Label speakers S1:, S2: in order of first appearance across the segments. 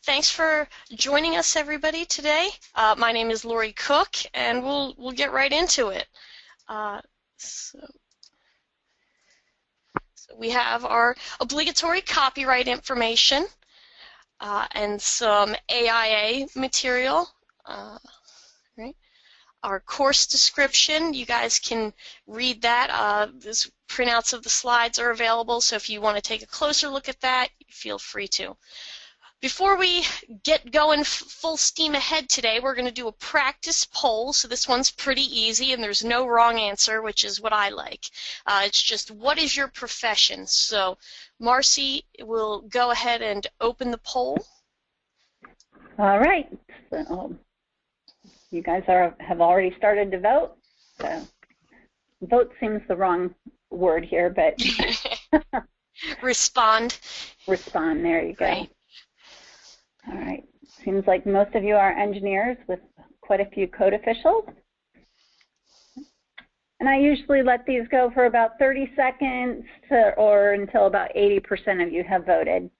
S1: Thanks for joining us, everybody, today. My name is Lori Cook, and we'll get right into it. So we have our obligatory copyright information and some AIA material. Right? Our course description, you guys can read that. These printouts of the slides are available, so if you want to take a closer look at that, feel free to. Before we get going full steam ahead today, we're going to do a practice poll. So this one's pretty easy, and there's no wrong answer, which is what I like. It's just, what is your profession? So Marcy will go ahead and open the poll.
S2: All right. So you guys have already started to vote. So vote seems the wrong word here, but
S1: respond.
S2: Respond. There you go.
S1: Right.
S2: All right. Seems like most of you are engineers with quite a few code officials. And I usually let these go for about 30 seconds or until about 80% of you have voted.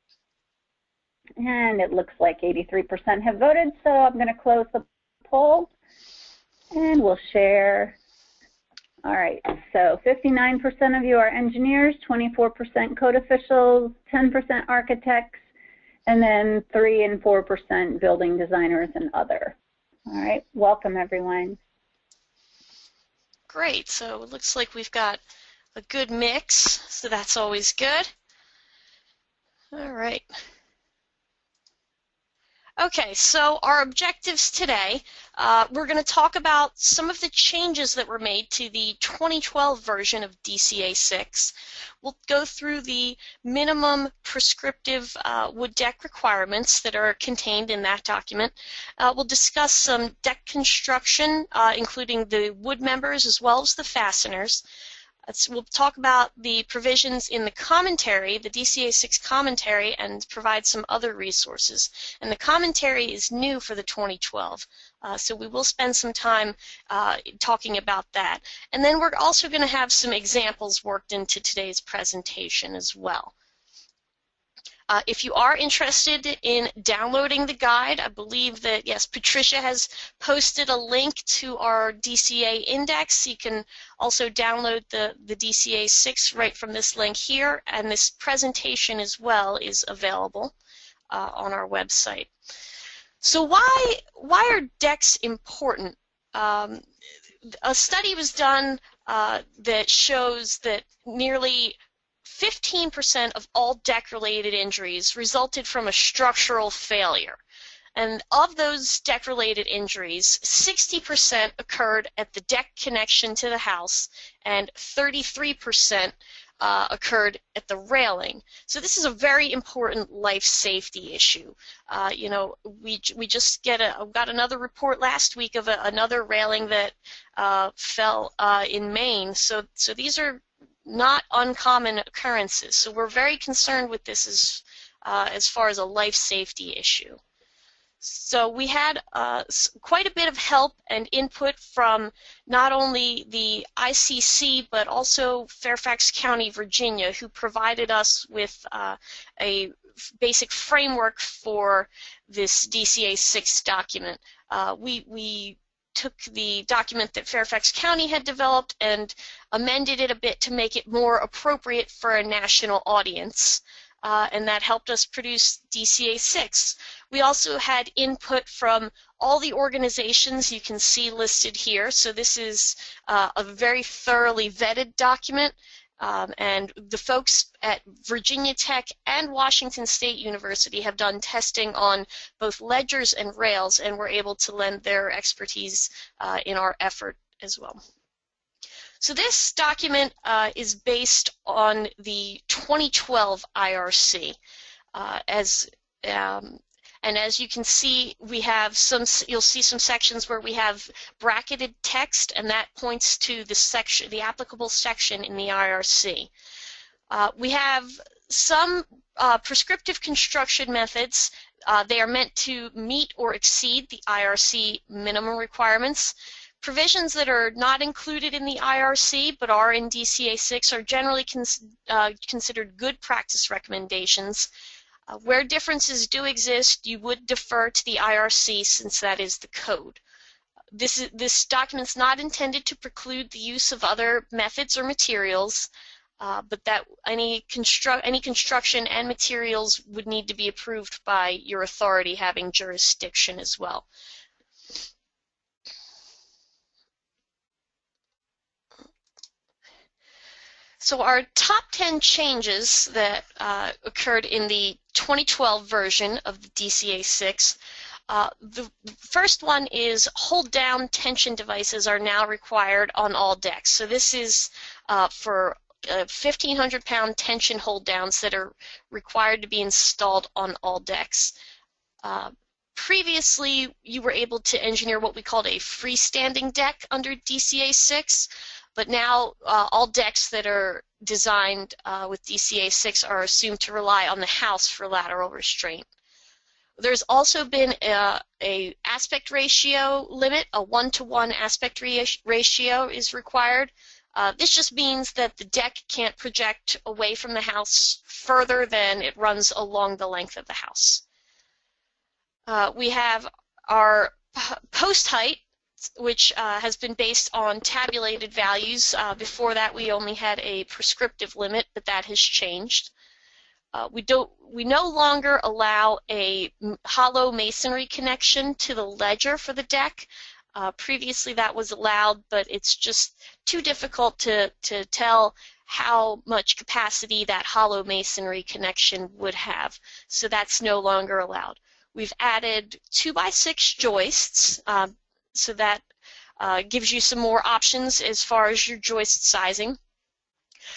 S2: And it looks like 83% have voted, so I'm going to close the poll and we'll share. All right, so 59% of you are engineers, 24% code officials, 10% architects, and then 3 and 4% building designers and other. All right, welcome everyone.
S1: Great, so it looks like we've got a good mix, so that's always good. All right. Okay, so our objectives today, we're going to talk about some of the changes that were made to the 2012 version of DCA 6. We'll go through the minimum prescriptive wood deck requirements that are contained in that document. We'll discuss some deck construction, including the wood members as well as the fasteners. We'll talk about the provisions in the commentary, the DCA 6 commentary, and provide some other resources. And the commentary is new for the 2012, so we will spend some time talking about that. And then we're also going to have some examples worked into today's presentation as well. If you are interested in downloading the guide, I believe that, yes, Patricia has posted a link to our DCA index. You can also download the DCA 6 right from this link here, and this presentation as well is available on our website. So why are decks important? A study was done that shows that nearly 15% of all deck-related injuries resulted from a structural failure. And of those deck-related injuries, 60% occurred at the deck connection to the house, and 33% occurred at the railing. So this is a very important life safety issue. You know, we just got another report last week of another railing that fell in Maine. So these are not uncommon occurrences. So we're very concerned with this as far as a life safety issue. So we had quite a bit of help and input from not only the ICC but also Fairfax County, Virginia, who provided us with a basic framework for this DCA 6 document. We took the document that Fairfax County had developed and amended it a bit to make it more appropriate for a national audience, and that helped us produce DCA 6. We also had input from all the organizations you can see listed here, so this is a very thoroughly vetted document, and the folks at Virginia Tech and Washington State University have done testing on both ledgers and rails, and were able to lend their expertise in our effort as well. So this document is based on the 2012 IRC. And as you can see, we have you'll see some sections where we have bracketed text, and that points to the section, the applicable section in the IRC. We have some prescriptive construction methods. They are meant to meet or exceed the IRC minimum requirements. Provisions that are not included in the IRC but are in DCA 6 are generally considered good practice recommendations. Where differences do exist, you would defer to the IRC since that is the code. This document's not intended to preclude the use of other methods or materials, but that any construction and materials would need to be approved by your authority having jurisdiction as well. So our top 10 changes that occurred in the 2012 version of the DCA-6. The first one is hold-down tension devices are now required on all decks. So this is for 1,500-pound tension hold-downs that are required to be installed on all decks. Previously, you were able to engineer what we called a freestanding deck under DCA-6, but now all decks that are designed with DCA-6 are assumed to rely on the house for lateral restraint. There's also been a aspect ratio limit, a 1-to-1 aspect ratio is required. This just means that the deck can't project away from the house further than it runs along the length of the house. We have our post height, which has been based on tabulated values. Before that, we only had a prescriptive limit, but that has changed. We no longer allow a hollow masonry connection to the ledger for the deck. Previously that was allowed, but it's just too difficult to tell how much capacity that hollow masonry connection would have. So that's no longer allowed. We've added 2x6 joists, so that gives you some more options as far as your joist sizing.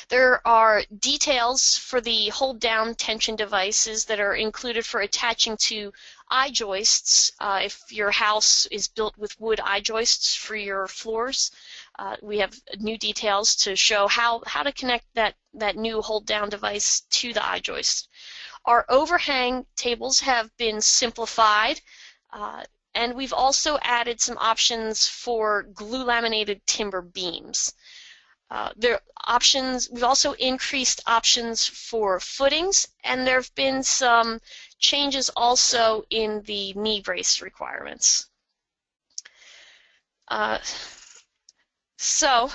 S1: There are details for the hold-down tension devices that are included for attaching to I-joists. If your house is built with wood I-joists for your floors, we have new details to show how to connect that new hold-down device to the I-joist. Our overhang tables have been simplified, and we've also added some options for glue-laminated timber beams. We've also increased options for footings, and there have been some changes also in the knee brace requirements. So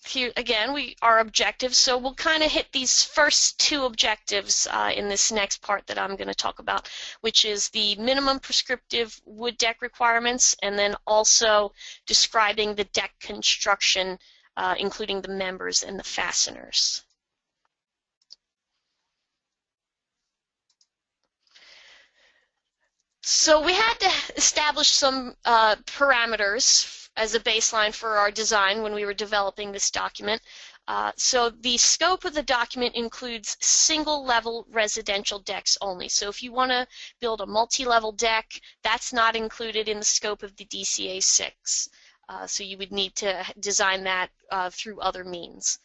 S1: here again, our objectives. So we'll kind of hit these first two objectives in this next part that I'm going to talk about, which is the minimum prescriptive wood deck requirements, and then also describing the deck construction, including the members and the fasteners. So we had to establish some parameters as a baseline for our design when we were developing this document. So the scope of the document includes single-level residential decks only. So if you want to build a multi-level deck, that's not included in the scope of the DCA-6. So you would need to design that through other means.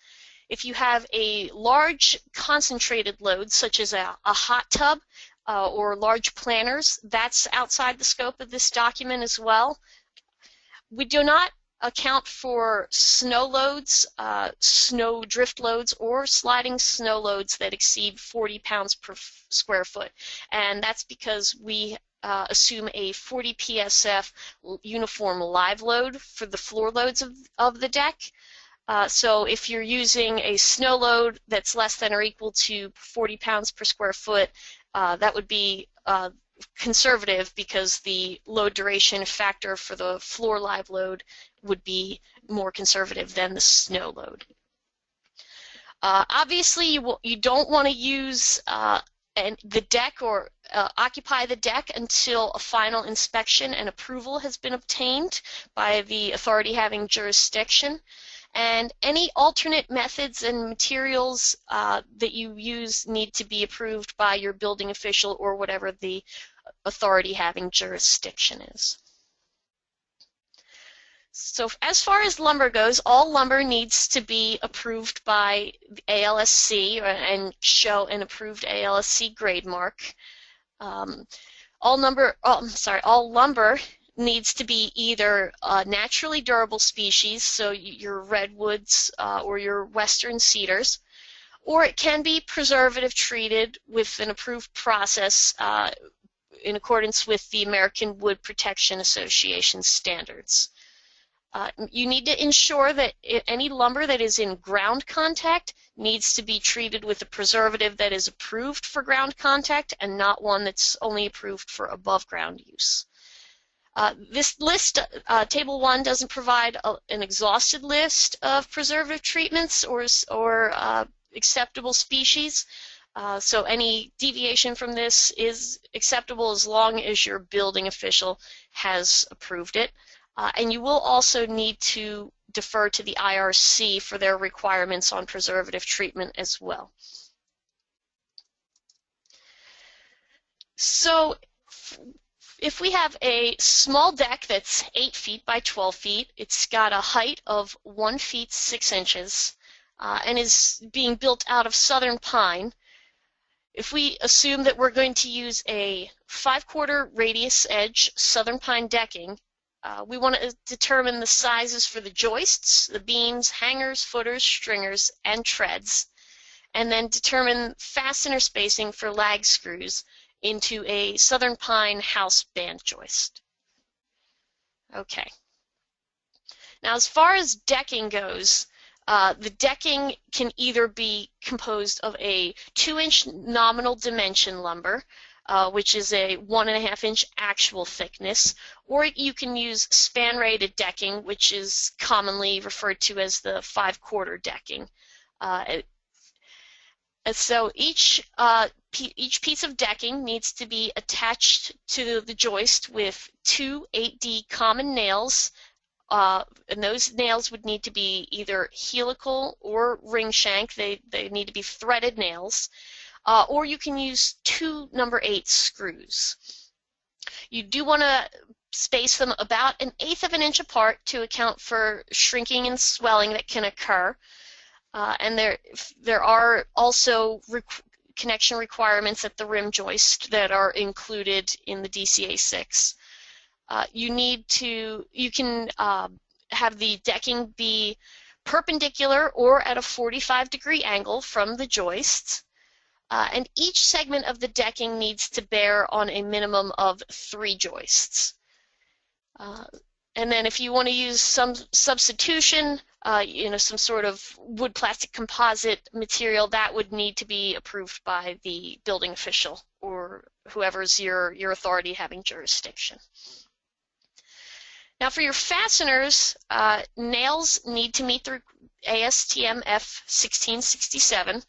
S1: If you have a large concentrated load, such as a hot tub or large planters, that's outside the scope of this document as well. We do not account for snow loads, snow drift loads, or sliding snow loads that exceed 40 pounds per square foot. And that's because we assume a 40 PSF uniform live load for the floor loads of the deck. So if you're using a snow load that's less than or equal to 40 pounds per square foot, that would be conservative because the load duration factor for the floor live load would be more conservative than the snow load. Obviously, you don't want to use the deck or occupy the deck until a final inspection and approval has been obtained by the authority having jurisdiction. And any alternate methods and materials that you use need to be approved by your building official or whatever the authority having jurisdiction is. So as far as lumber goes, all lumber needs to be approved by the ALSC and show an approved ALSC grade mark. All lumber needs to be either naturally durable species, so your redwoods or your western cedars, or it can be preservative treated with an approved process in accordance with the American Wood Protection Association standards. You need to ensure that any lumber that is in ground contact needs to be treated with a preservative that is approved for ground contact and not one that's only approved for above ground use. This list, Table 1, doesn't provide an exhausted list of preservative treatments or acceptable species. So any deviation from this is acceptable as long as your building official has approved it. And you will also need to defer to the IRC for their requirements on preservative treatment as well. So if we have a small deck that's 8 feet by 12 feet, it's got a height of 1 feet 6 inches, and is being built out of southern pine, if we assume that we're going to use a 5/4 radius edge southern pine decking, we want to determine the sizes for the joists, the beams, hangers, footers, stringers, and treads, and then determine fastener spacing for lag screws into a southern pine house band joist. Okay. Now, as far as decking goes, the decking can either be composed of a 2-inch nominal dimension lumber, which is a 1.5-inch actual thickness, or you can use span-rated decking, which is commonly referred to as the 5/4 decking. So each piece of decking needs to be attached to the joist with 2 8D common nails, and those nails would need to be either helical or ring shank. They need to be threaded nails. Or you can use 2 number 8 screws. You do want to space them about 1/8 of an inch apart to account for shrinking and swelling that can occur. And there are also connection requirements at the rim joist that are included in the DCA 6. You can have the decking be perpendicular or at a 45-degree angle from the joists. And each segment of the decking needs to bear on a minimum of 3 joists. And then if you want to use some substitution, some sort of wood plastic composite material, that would need to be approved by the building official or whoever's your authority having jurisdiction. Now for your fasteners, nails need to meet the ASTM F1667.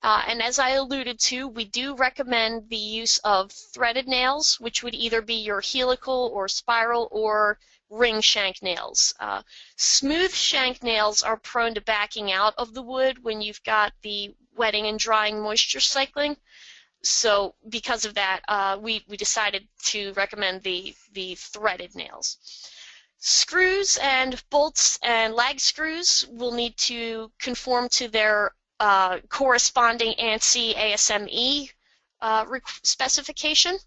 S1: And as I alluded to, we do recommend the use of threaded nails, which would either be your helical or spiral or ring shank nails. Smooth shank nails are prone to backing out of the wood when you've got the wetting and drying moisture cycling. So because of that, we decided to recommend the threaded nails. Screws and bolts and lag screws will need to conform to their corresponding ANSI ASME specification.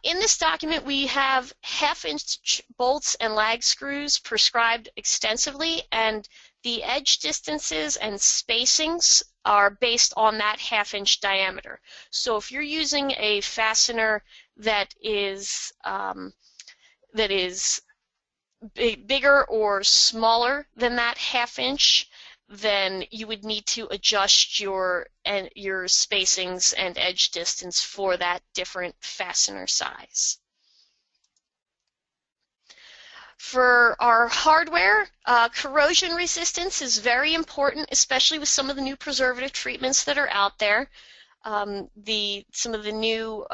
S1: In this document, we have 1/2-inch bolts and lag screws prescribed extensively, and the edge distances and spacings are based on that 1/2-inch diameter. So if you're using a fastener that is bigger or smaller than that 1/2-inch, then you would need to adjust your spacings and edge distance for that different fastener size. For our hardware, corrosion resistance is very important, especially with some of the new preservative treatments that are out there. Some of the new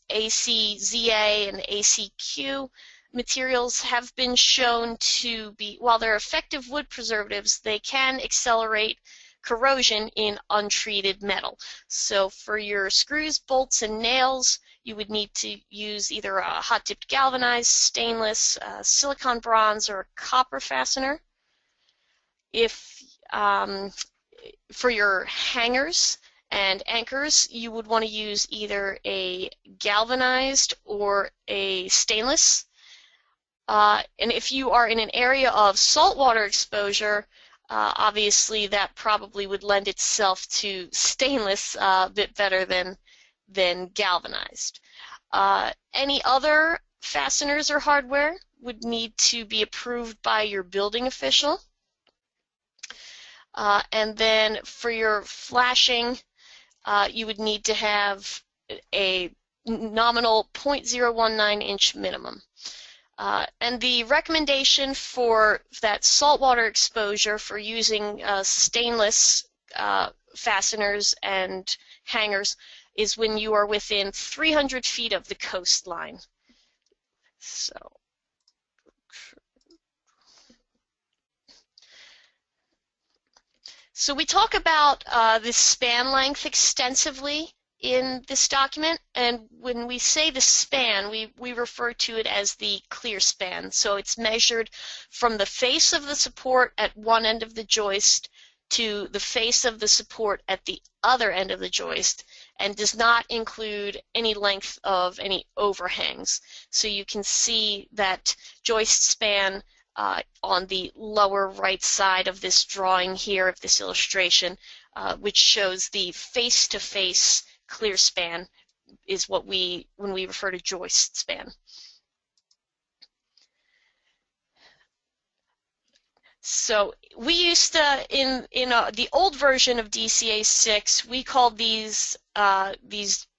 S1: ACZA and ACQ materials have been shown to be, while they're effective wood preservatives, they can accelerate corrosion in untreated metal. So for your screws, bolts, and nails, you would need to use either a hot-dipped galvanized, stainless, silicon bronze, or copper fastener. For your hangers and anchors, you would want to use either a galvanized or a stainless. And if you are in an area of saltwater exposure, Obviously, that probably would lend itself to stainless a bit better than galvanized. Any other fasteners or hardware would need to be approved by your building official. And then for your flashing, you would need to have a nominal 0.019 inch minimum. And the recommendation for that saltwater exposure for using stainless fasteners and hangers is when you are within 300 feet of the coastline. So we talk about the span length extensively in this document, and when we say the span, we refer to it as the clear span. So it's measured from the face of the support at one end of the joist to the face of the support at the other end of the joist, and does not include any length of any overhangs. So you can see that joist span on the lower right side of this drawing here, of this illustration, which shows the face-to-face clear span is what when we refer to joist span. So we used to, in the old version of DCA 6, we called these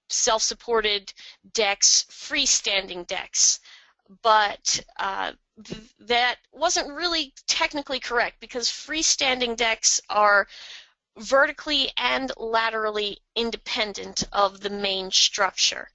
S1: self-supported decks freestanding decks, but that wasn't really technically correct, because freestanding decks are vertically and laterally independent of the main structure.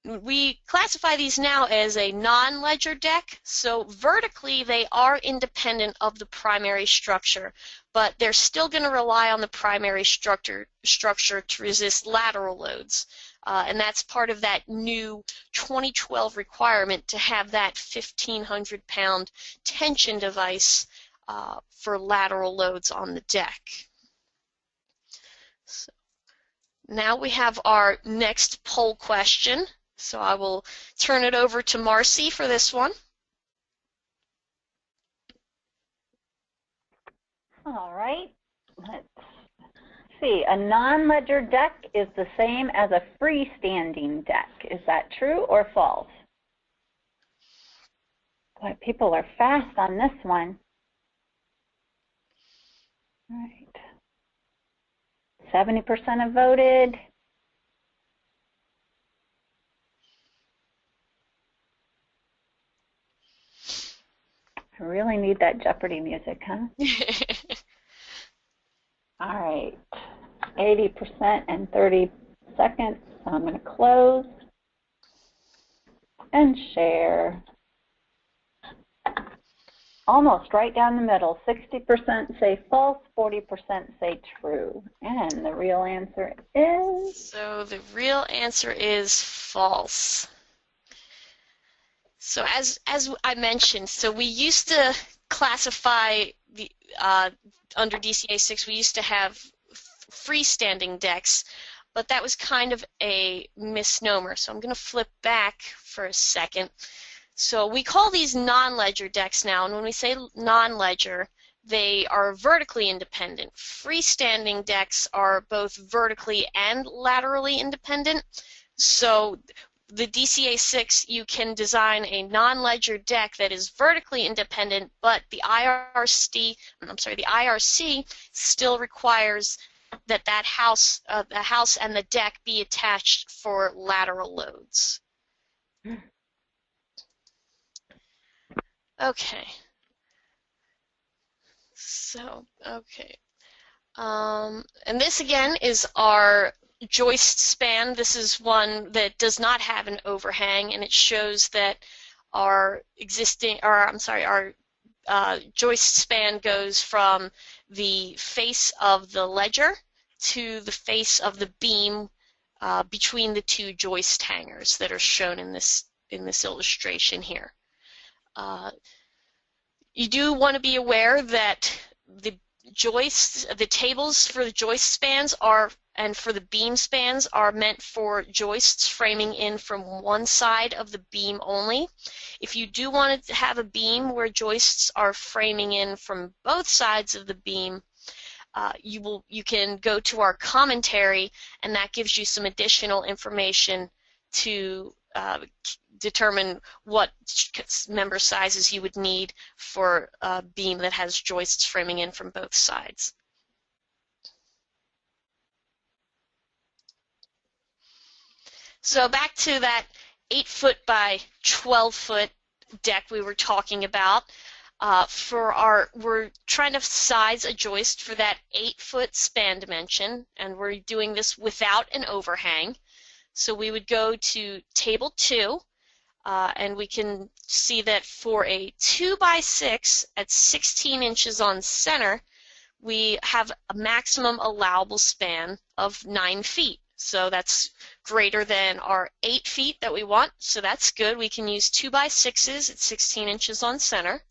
S1: We classify these now as a non-ledger deck, so vertically they are independent of the primary structure, but they're still going to rely on the primary structure to resist lateral loads. And that's part of that new 2012 requirement to have that 1,500-pound tension device for lateral loads on the deck. So now we have our next poll question. So I will turn it over to Marcy for this one.
S2: All right. Let's see. A non-ledger deck is the same as a freestanding deck. Is that true or false? Boy, people are fast on this one. All right. 70% have voted. I really need that Jeopardy music, huh? All right, 80% and 30 seconds. So I'm going to close and share. Almost right down the middle. 60% say false, 40% say true. And the real answer is?
S1: So the real answer is false. So as I mentioned, so we used to classify the under DCA 6, we used to have freestanding decks, but that was kind of a misnomer. So I'm going to flip back for a second. So we call these non-ledger decks now, and when we say non-ledger, they are vertically independent. Freestanding decks are both vertically and laterally independent. So the DCA 6, you can design a non-ledger deck that is vertically independent, but the IRC still requires that the house and the deck be attached for lateral loads. Okay. So, okay. And this again is our joist span. This is one that does not have an overhang, and it shows that our joist span goes from the face of the ledger to the face of the beam between the two joist hangers that are shown in this illustration here. You do want to be aware that the tables for the joist spans are and for the beam spans are meant for joists framing in from one side of the beam only. If you do want to have a beam where joists are framing in from both sides of the beam, you can go to our commentary, and that gives you some additional information to determine what member sizes you would need for a beam that has joists framing in from both sides. So back to that 8-foot by 12-foot deck we were talking about. We're trying to size a joist for that 8-foot span dimension, and we're doing this without an overhang. So we would go to Table 2, and we can see that for a 2x6 at 16 inches on center, we have a maximum allowable span of 9 feet. So that's greater than our 8 feet that we want, so that's good. We can use 2x6s at 16 inches on center.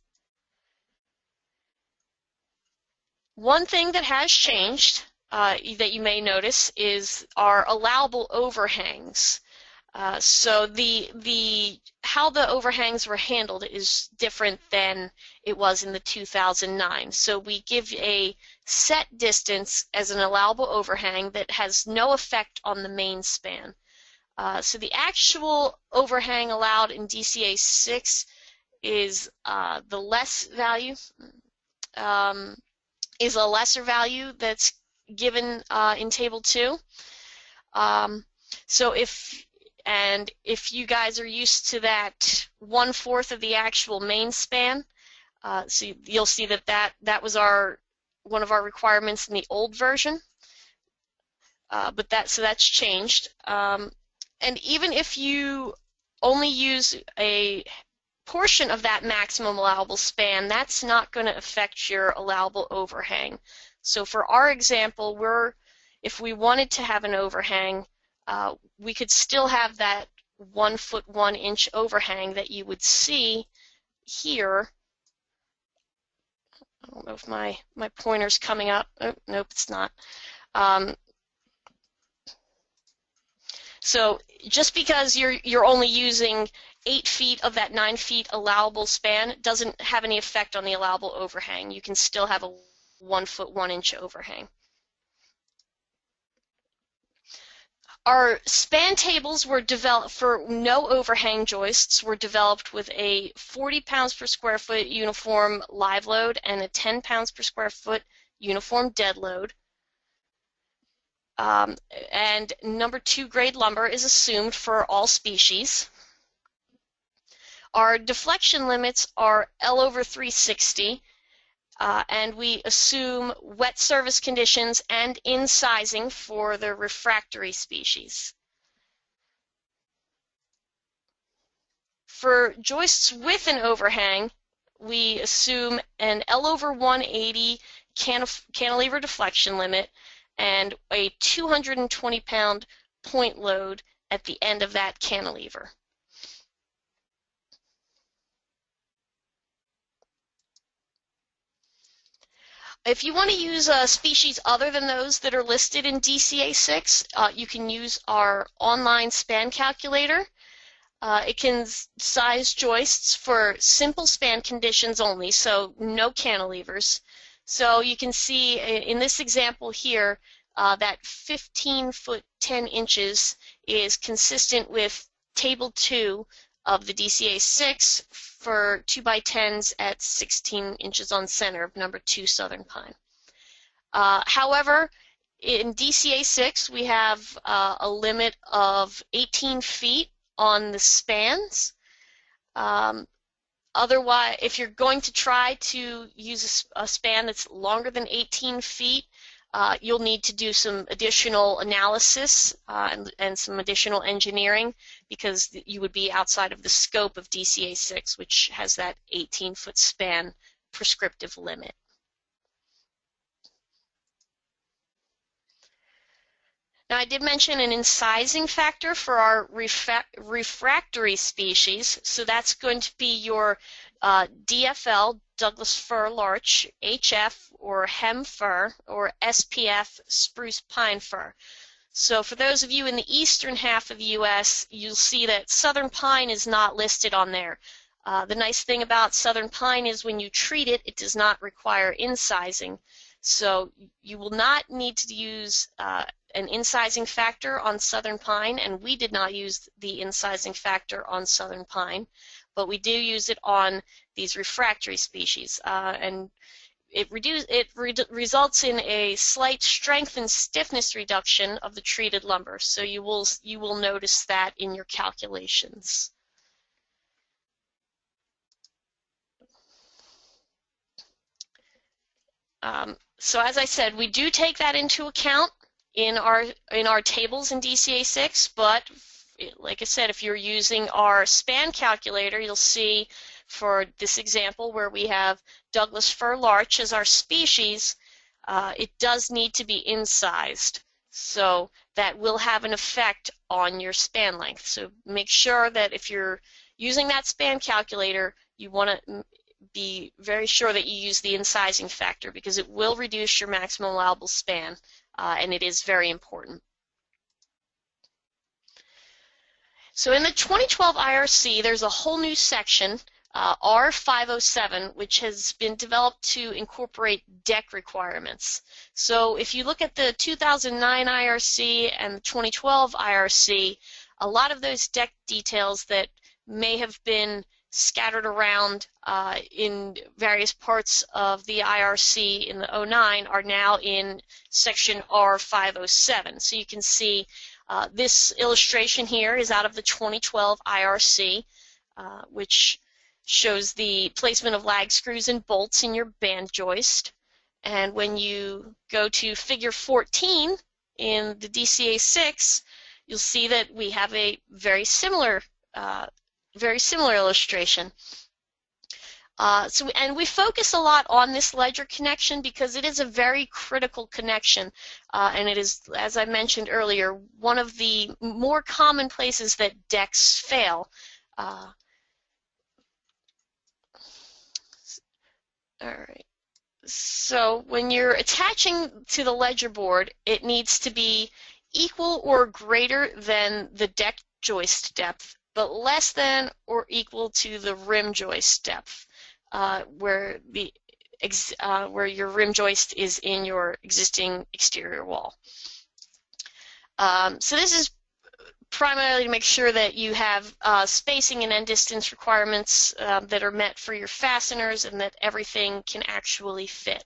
S1: One thing that has changed that you may notice is our allowable overhangs. So how the overhangs were handled is different than it was in the 2009. So we give a set distance as an allowable overhang that has no effect on the main span. So the actual overhang allowed in DCA 6 is the less value, is a lesser value that's given in Table 2. So if you guys are used to that 1/4 of the actual main span, so you'll see that was one of our requirements in the old version. So that's changed. And even if you only use a portion of that maximum allowable span, that's not going to affect your allowable overhang. So for our example, if we wanted to have an overhang, we could still have that 1 foot 1 inch overhang that you would see here. I don't know if my pointer's coming up. Oh, nope, it's not. So just because you're only using 8 feet of that 9 feet allowable span doesn't have any effect on the allowable overhang. You can still have a 1 foot 1 inch overhang. Our span tables were developed for no overhang joists, were developed with a 40 pounds per square foot uniform live load and a 10 pounds per square foot uniform dead load. And number 2 grade lumber is assumed for all species. Our deflection limits are L/360, and we assume wet service conditions and in-sizing for the refractory species. For joists with an overhang, we assume an L/180 cantilever deflection limit and a 220-pound point load at the end of that cantilever. If you want to use a species other than those that are listed in DCA 6, you can use our online span calculator. It can size joists for simple span conditions only, so no cantilevers. So you can see in this example here that 15 foot 10 inches is consistent with Table 2 of the DCA 6 for 2x10s at 16 inches on center of number 2 Southern Pine. However, in DCA 6 we have a limit of 18 feet on the spans. Otherwise, if you're going to try to use a span that's longer than 18 feet, you'll need to do some additional analysis and some additional engineering, because you would be outside of the scope of DCA 6, which has that 18-foot span prescriptive limit. Now, I did mention an incising factor for our refractory species, so that's going to be your DFL, Douglas fir larch, HF, or hem fir, or SPF spruce pine fir. So for those of you in the eastern half of the U.S., you'll see that southern pine is not listed on there. The nice thing about southern pine is when you treat it, it does not require incising. So you will not need to use an incising factor on southern pine, and we did not use the incising factor on southern pine, but we do use it on these refractory species. And it results in a slight strength and stiffness reduction of the treated lumber. So you will notice that in your calculations. So as I said, we do take that into account in our tables in DCA 6, but like I said, if you're using our span calculator, you'll see for this example where we have Douglas fir larch as our species, it does need to be incised. So that will have an effect on your span length. So make sure that if you're using that span calculator, you want to be very sure that you use the incising factor, because it will reduce your maximum allowable span, and it is very important. So in the 2012 IRC, there's a whole new section, R507, which has been developed to incorporate deck requirements. So if you look at the 2009 IRC and the 2012 IRC, a lot of those deck details that may have been scattered around in various parts of the IRC in the 09 are now in section R507. So you can see this illustration here is out of the 2012 IRC, which shows the placement of lag screws and bolts in your band joist. And when you go to figure 14 in the DCA 6, you'll see that we have a very similar illustration. And we focus a lot on this ledger connection because it is a very critical connection, and it is, as I mentioned earlier, one of the more common places that decks fail. All right. So when you're attaching to the ledger board, it needs to be equal or greater than the deck joist depth, but less than or equal to the rim joist depth, where your rim joist is in your existing exterior wall. So this is primarily to make sure that you have spacing and end distance requirements that are met for your fasteners and that everything can actually fit.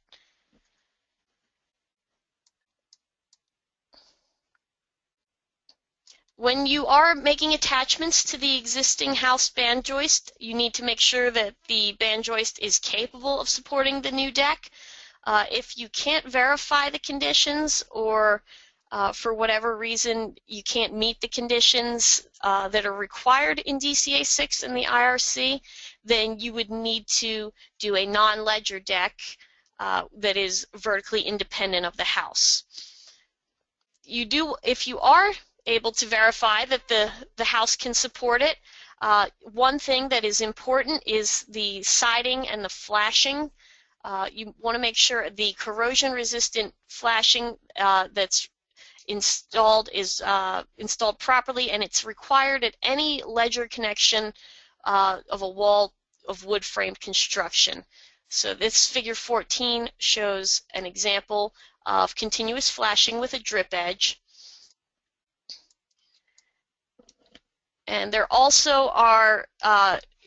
S1: When you are making attachments to the existing house band joist, you need to make sure that the band joist is capable of supporting the new deck. If you can't verify the conditions, or for whatever reason you can't meet the conditions that are required in DCA 6 and the IRC, then you would need to do a non-ledger deck that is vertically independent of the house. If you are able to verify that the house can support it, one thing that is important is the siding and the flashing. You want to make sure the corrosion-resistant flashing that's installed is installed properly, and it's required at any ledger connection of a wall of wood-framed construction. So this figure 14 shows an example of continuous flashing with a drip edge. And there also are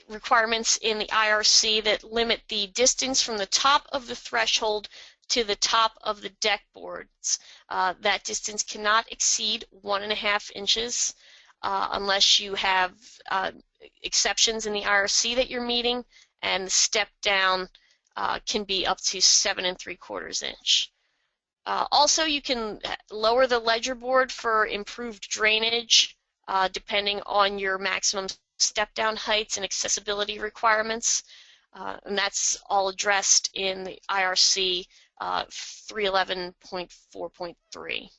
S1: requirements in the IRC that limit the distance from the top of the threshold to the top of the deck boards. That distance cannot exceed 1.5 inches unless you have exceptions in the IRC that you're meeting, and the step down can be up to 7 3/4 inch. Also, you can lower the ledger board for improved drainage, depending on your maximum step-down heights and accessibility requirements, and that's all addressed in the IRC 311.4.3.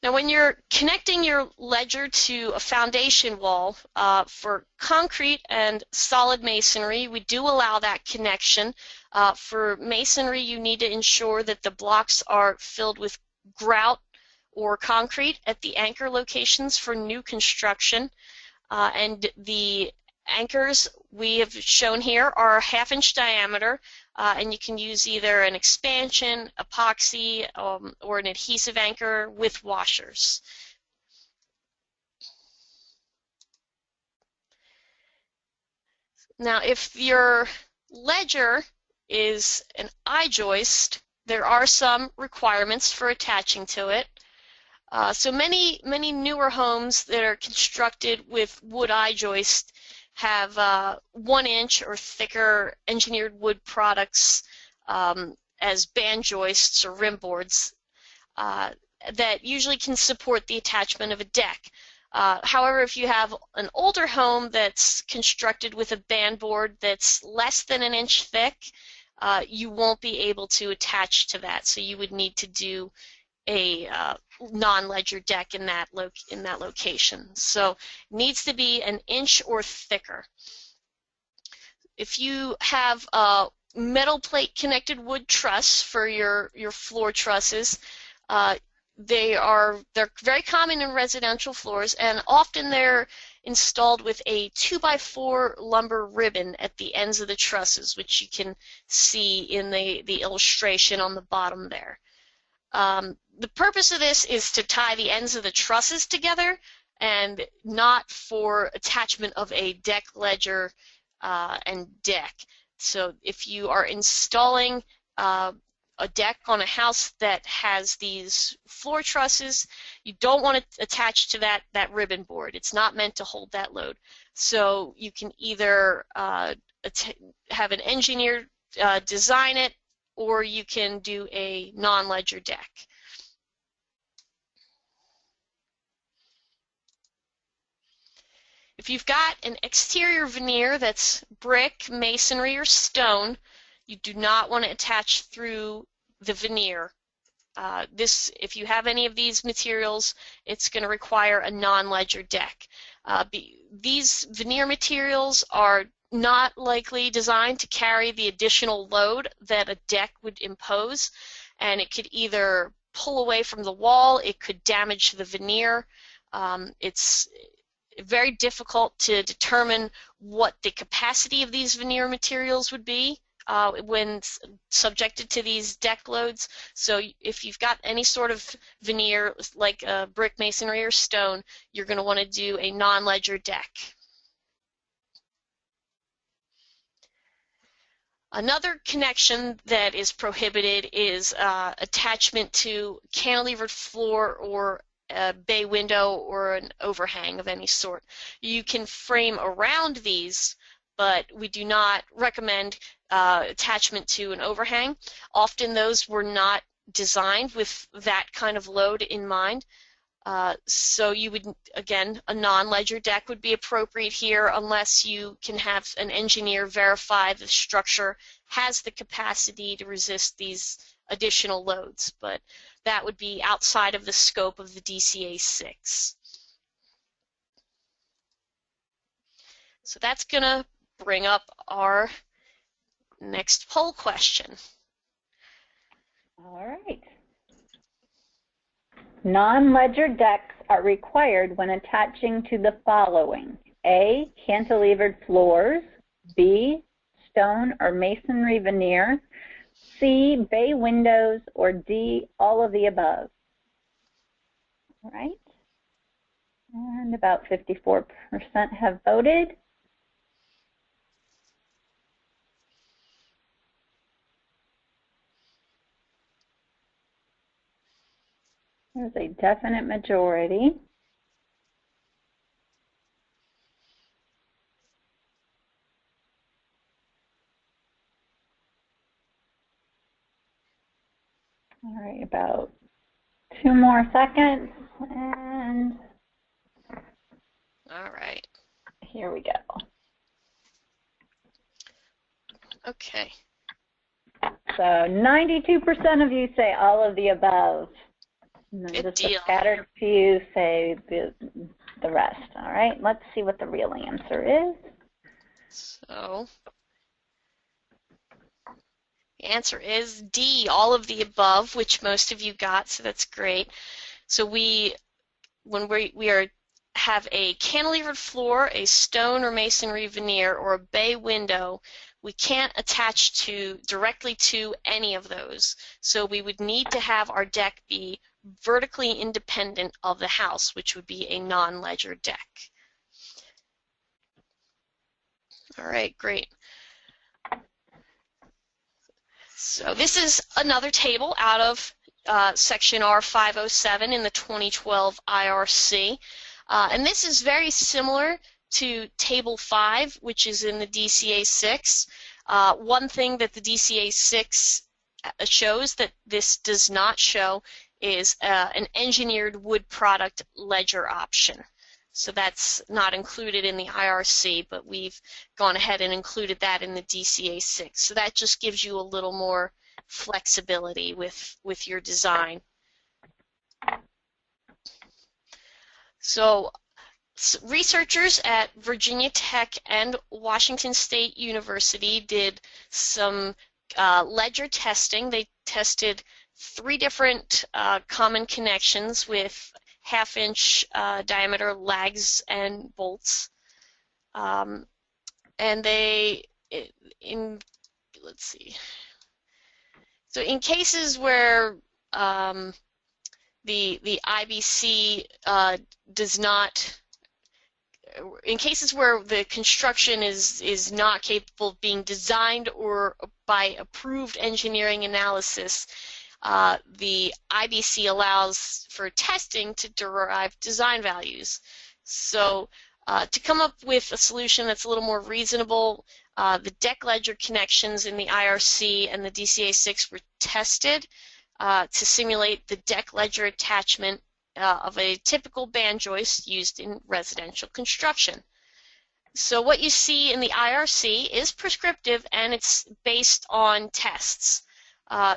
S1: Now, when you're connecting your ledger to a foundation wall, for concrete and solid masonry, we do allow that connection. For masonry, you need to ensure that the blocks are filled with grout or concrete at the anchor locations for new construction. And the anchors we have shown here are 1/2-inch diameter, and you can use either an expansion, epoxy, or an adhesive anchor with washers. Now, if your ledger is an I-joist, there are some requirements for attaching to it. So many newer homes that are constructed with wood I-joist have 1-inch or thicker engineered wood products as band joists or rim boards that usually can support the attachment of a deck. However, if you have an older home that's constructed with a band board that's less than 1 inch thick, you won't be able to attach to that. So you would need to do a non-ledger deck in that location. So it needs to be 1 inch or thicker. If you have a metal plate connected wood truss for your floor trusses, they're very common in residential floors, and often they're installed with a 2x4 lumber ribbon at the ends of the trusses, which you can see in the illustration on the bottom there. The purpose of this is to tie the ends of the trusses together and not for attachment of a deck ledger and deck. So if you are installing a deck on a house that has these floor trusses, you don't want to attach to that ribbon board. It's not meant to hold that load. So you can either have an engineer design it, or you can do a non-ledger deck. If you've got an exterior veneer that's brick, masonry, or stone, you do not want to attach through the veneer. If you have any of these materials, it's going to require a non-ledger deck. These veneer materials are not likely designed to carry the additional load that a deck would impose, and it could either pull away from the wall, it could damage the veneer. It's very difficult to determine what the capacity of these veneer materials would be when subjected to these deck loads. So if you've got any sort of veneer like brick, masonry, or stone, you're going to want to do a non-ledger deck. Another connection that is prohibited is attachment to cantilevered floor or a bay window or an overhang of any sort. You can frame around these, but we do not recommend attachment to an overhang. Often those were not designed with that kind of load in mind. So you would, again, a non-ledger deck would be appropriate here unless you can have an engineer verify the structure has the capacity to resist these additional loads, but that would be outside of the scope of the DCA 6. So that's going to bring up our next poll question.
S2: All right. Non-ledger decks are required when attaching to the following: A, cantilevered floors, B, stone or masonry veneer, C, bay windows, or D, all of the above. All right. And about 54% have voted. There's a definite majority. All right, about 2 more seconds, and
S1: all right.
S2: Here we go.
S1: Okay.
S2: So 92% of you say all of the above. And then
S1: Good
S2: just
S1: deal.
S2: a scattered few say the rest. All right, let's see what the real answer is.
S1: So the answer is D, all of the above, which most of you got, so that's great. So when we have a cantilevered floor, a stone or masonry veneer, or a bay window, we can't attach directly to any of those. So we would need to have our deck be vertically independent of the house, which would be a non-ledger deck. All right, great. So this is another table out of section R507 in the 2012 IRC. And this is very similar to Table 5, which is in the DCA 6. One thing that the DCA 6 shows that this does not show is an engineered wood product ledger option. So that's not included in the IRC, but we've gone ahead and included that in the DCA 6. So that just gives you a little more flexibility with your design. So researchers at Virginia Tech and Washington State University did some ledger testing. They tested 3 different common connections with half-inch diameter lags and bolts. And let's see. So in cases where the IBC does not, in cases where the construction is not capable of being designed or by approved engineering analysis, the IBC allows for testing to derive design values. So to come up with a solution that's a little more reasonable, the deck ledger connections in the IRC and the DCA 6 were tested to simulate the deck ledger attachment of a typical band joist used in residential construction. So what you see in the IRC is prescriptive, and it's based on tests.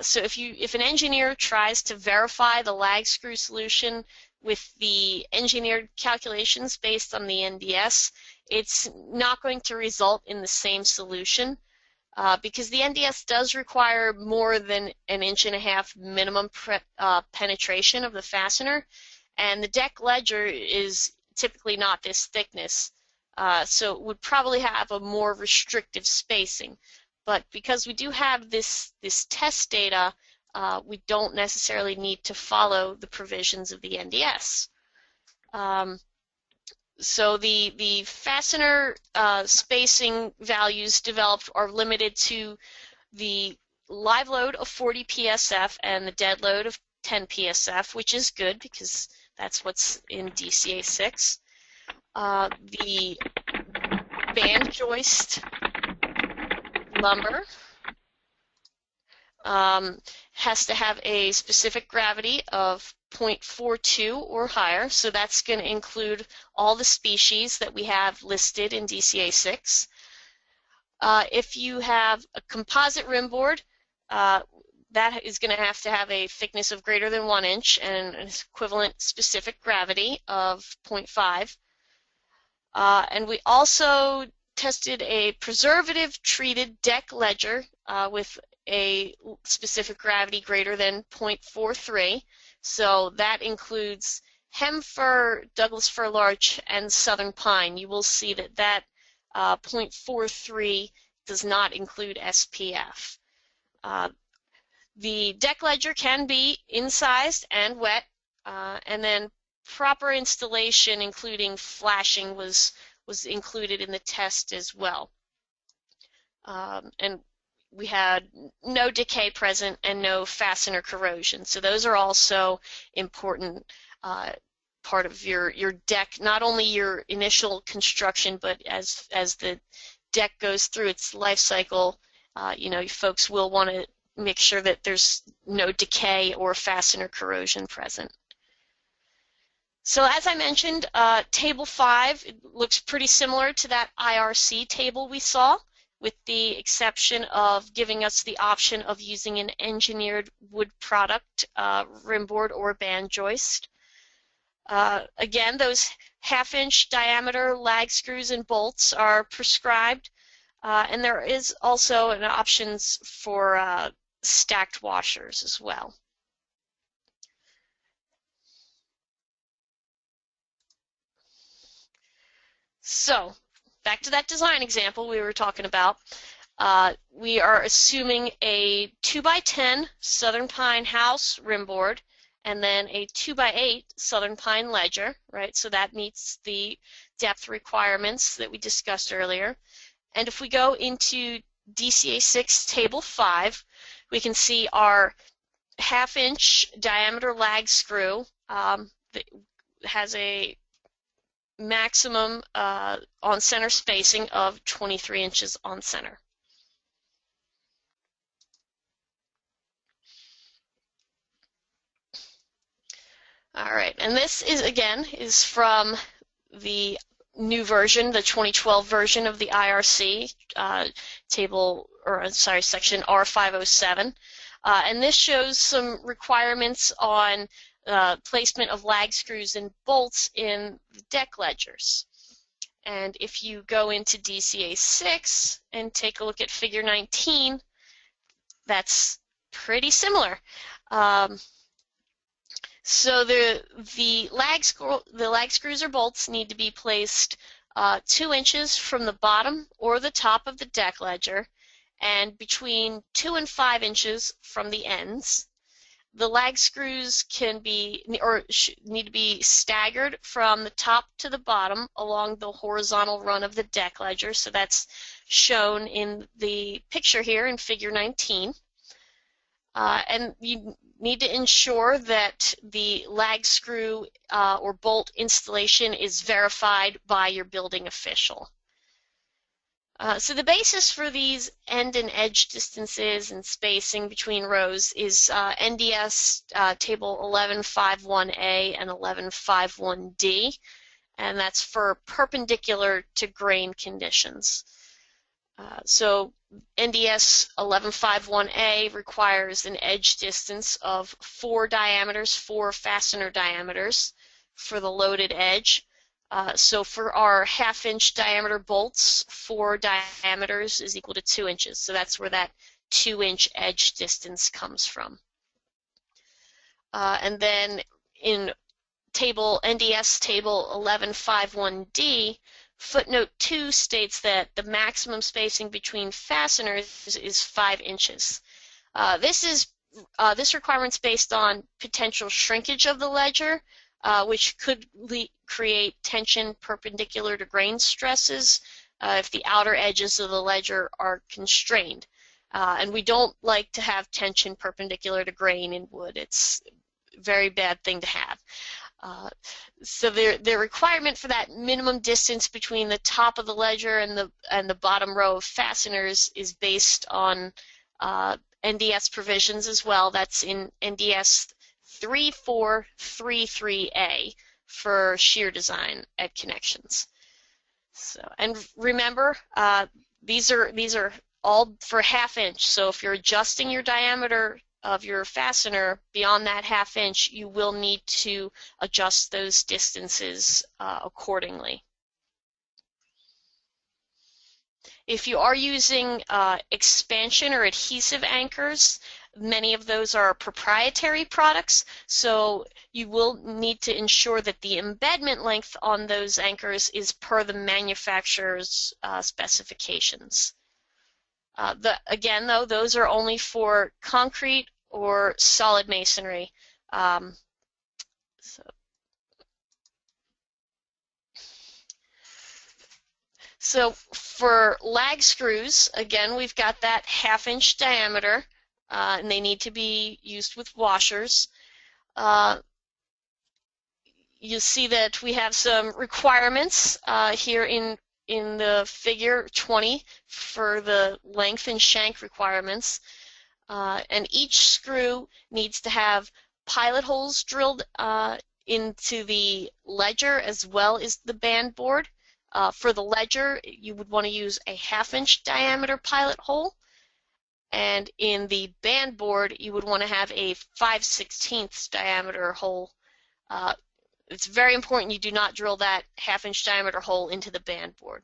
S1: So if an engineer tries to verify the lag screw solution with the engineered calculations based on the NDS, it's not going to result in the same solution because the NDS does require more than 1.5 inch minimum penetration of the fastener, and the deck ledger is typically not this thickness, so it would probably have a more restrictive spacing. But because we do have this test data, we don't necessarily need to follow the provisions of the NDS. So the fastener spacing values developed are limited to the live load of 40 PSF and the dead load of 10 PSF, which is good because that's what's in DCA 6. The band joist lumber has to have a specific gravity of 0.42 or higher, so that's going to include all the species that we have listed in DCA 6. If you have a composite rim board, that is going to have a thickness of greater than 1 inch and an equivalent specific gravity of 0.5. And we also tested a preservative-treated deck ledger with a specific gravity greater than 0.43. So that includes hem fir, Douglas fir larch, and southern pine. You will see that 0.43 does not include SPF. The deck ledger can be incised and wet, and then proper installation, including flashing, was included in the test as well. And we had no decay present and no fastener corrosion. So those are also important part of your deck, not only your initial construction, but as the deck goes through its life cycle, you know, folks will want to make sure that there's no decay or fastener corrosion present. So as I mentioned, Table 5 looks pretty similar to that IRC table we saw. with the exception of giving us the option of using an engineered wood product, rim board or band joist. Again, those half-inch diameter lag screws and bolts are prescribed, and there is also an options for stacked washers as well. So, back to that design example we were talking about. We are assuming a 2x10 Southern Pine house rim board and then a 2x8 Southern Pine ledger, right? So that meets the depth requirements that we discussed earlier. And if we go into DCA 6 Table 5, we can see our half-inch diameter lag screw that has a maximum on center spacing of 23 inches on center. All right, and this is again from the new version, the 2012 version of the IRC section R507, and this shows some requirements on placement of lag screws and bolts in the deck ledgers. And if you go into DCA 6 and take a look at Figure 19, that's pretty similar. So the lag screws or bolts need to be placed 2 inches from the bottom or the top of the deck ledger and between 2 and 5 inches from the ends. The lag screws can be need to be staggered from the top to the bottom along the horizontal run of the deck ledger. So that's shown in the picture here in Figure 19. And you need to ensure that the lag screw or bolt installation is verified by your building official. So the basis for these end and edge distances and spacing between rows is NDS Table 1151A and 1151D, and that's for perpendicular to grain conditions. So NDS 1151A requires an edge distance of 4 fastener diameters for the loaded edge. So for our half-inch diameter bolts, 4 diameters is equal to 2 inches. So that's where that 2-inch edge distance comes from. And then in NDS Table 1151D, footnote 2 states that the maximum spacing between fasteners is 5 inches. This requirement's based on potential shrinkage of the ledger, which could create tension perpendicular to grain stresses if the outer edges of the ledger are constrained. And we don't like to have tension perpendicular to grain in wood. It's a very bad thing to have. So the requirement for that minimum distance between the top of the ledger and the bottom row of fasteners is based on NDS provisions as well. That's in NDS 3433A for shear design at connections. So, and remember, these are all for half-inch. So if you're adjusting your diameter of your fastener beyond that half-inch, you will need to adjust those distances accordingly. If you are using expansion or adhesive anchors, many of those are proprietary products, so you will need to ensure that the embedment length on those anchors is per the manufacturer's specifications. Again, though, those are only for concrete or solid masonry. So for lag screws, again, we've got that half-inch diameter, and they need to be used with washers. You'll see that we have some requirements here in the figure 20 for the length and shank requirements. And each screw needs to have pilot holes drilled into the ledger as well as the band board. For the ledger, you would want to use a 1/2-inch diameter pilot hole. And in the band board, you would want to have a 5/16 diameter hole. It's very important you do not drill that 1/2-inch diameter hole into the band board.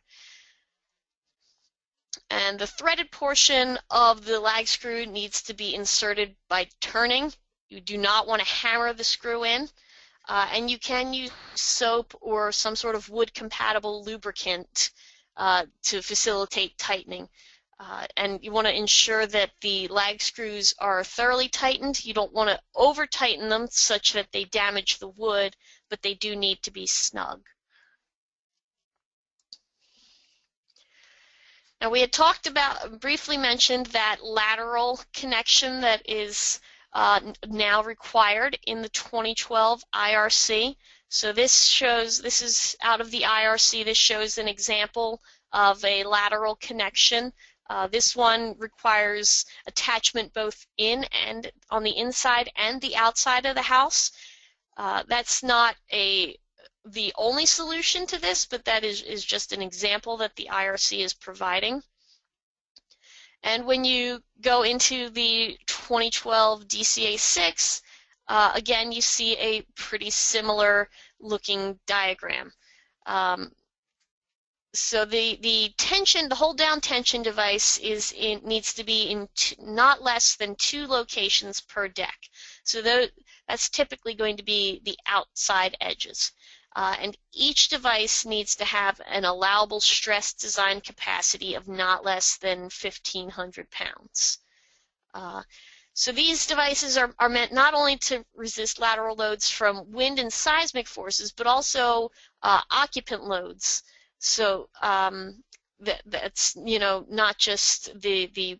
S1: And the threaded portion of the lag screw needs to be inserted by turning. You do not want to hammer the screw in. And you can use soap or some sort of wood-compatible lubricant to facilitate tightening. And you want to ensure that the lag screws are thoroughly tightened. You don't want to over-tighten them such that they damage the wood, but they do need to be snug. Now, we had talked about, briefly mentioned that lateral connection that is now required in the 2012 IRC. So this is out of the IRC. This shows an example of a lateral connection. This one requires attachment both in and on the inside and the outside of the house. That's not the only solution to this, but that is just an example that the IRC is providing. And when you go into the 2012 DCA6, again, you see a pretty similar looking diagram. So the hold down tension device needs to be in not less than 2 locations per deck. So that's typically going to be the outside edges. And each device needs to have an allowable stress design capacity of not less than 1,500 pounds. So these devices are meant not only to resist lateral loads from wind and seismic forces, but also occupant loads. So that's not just the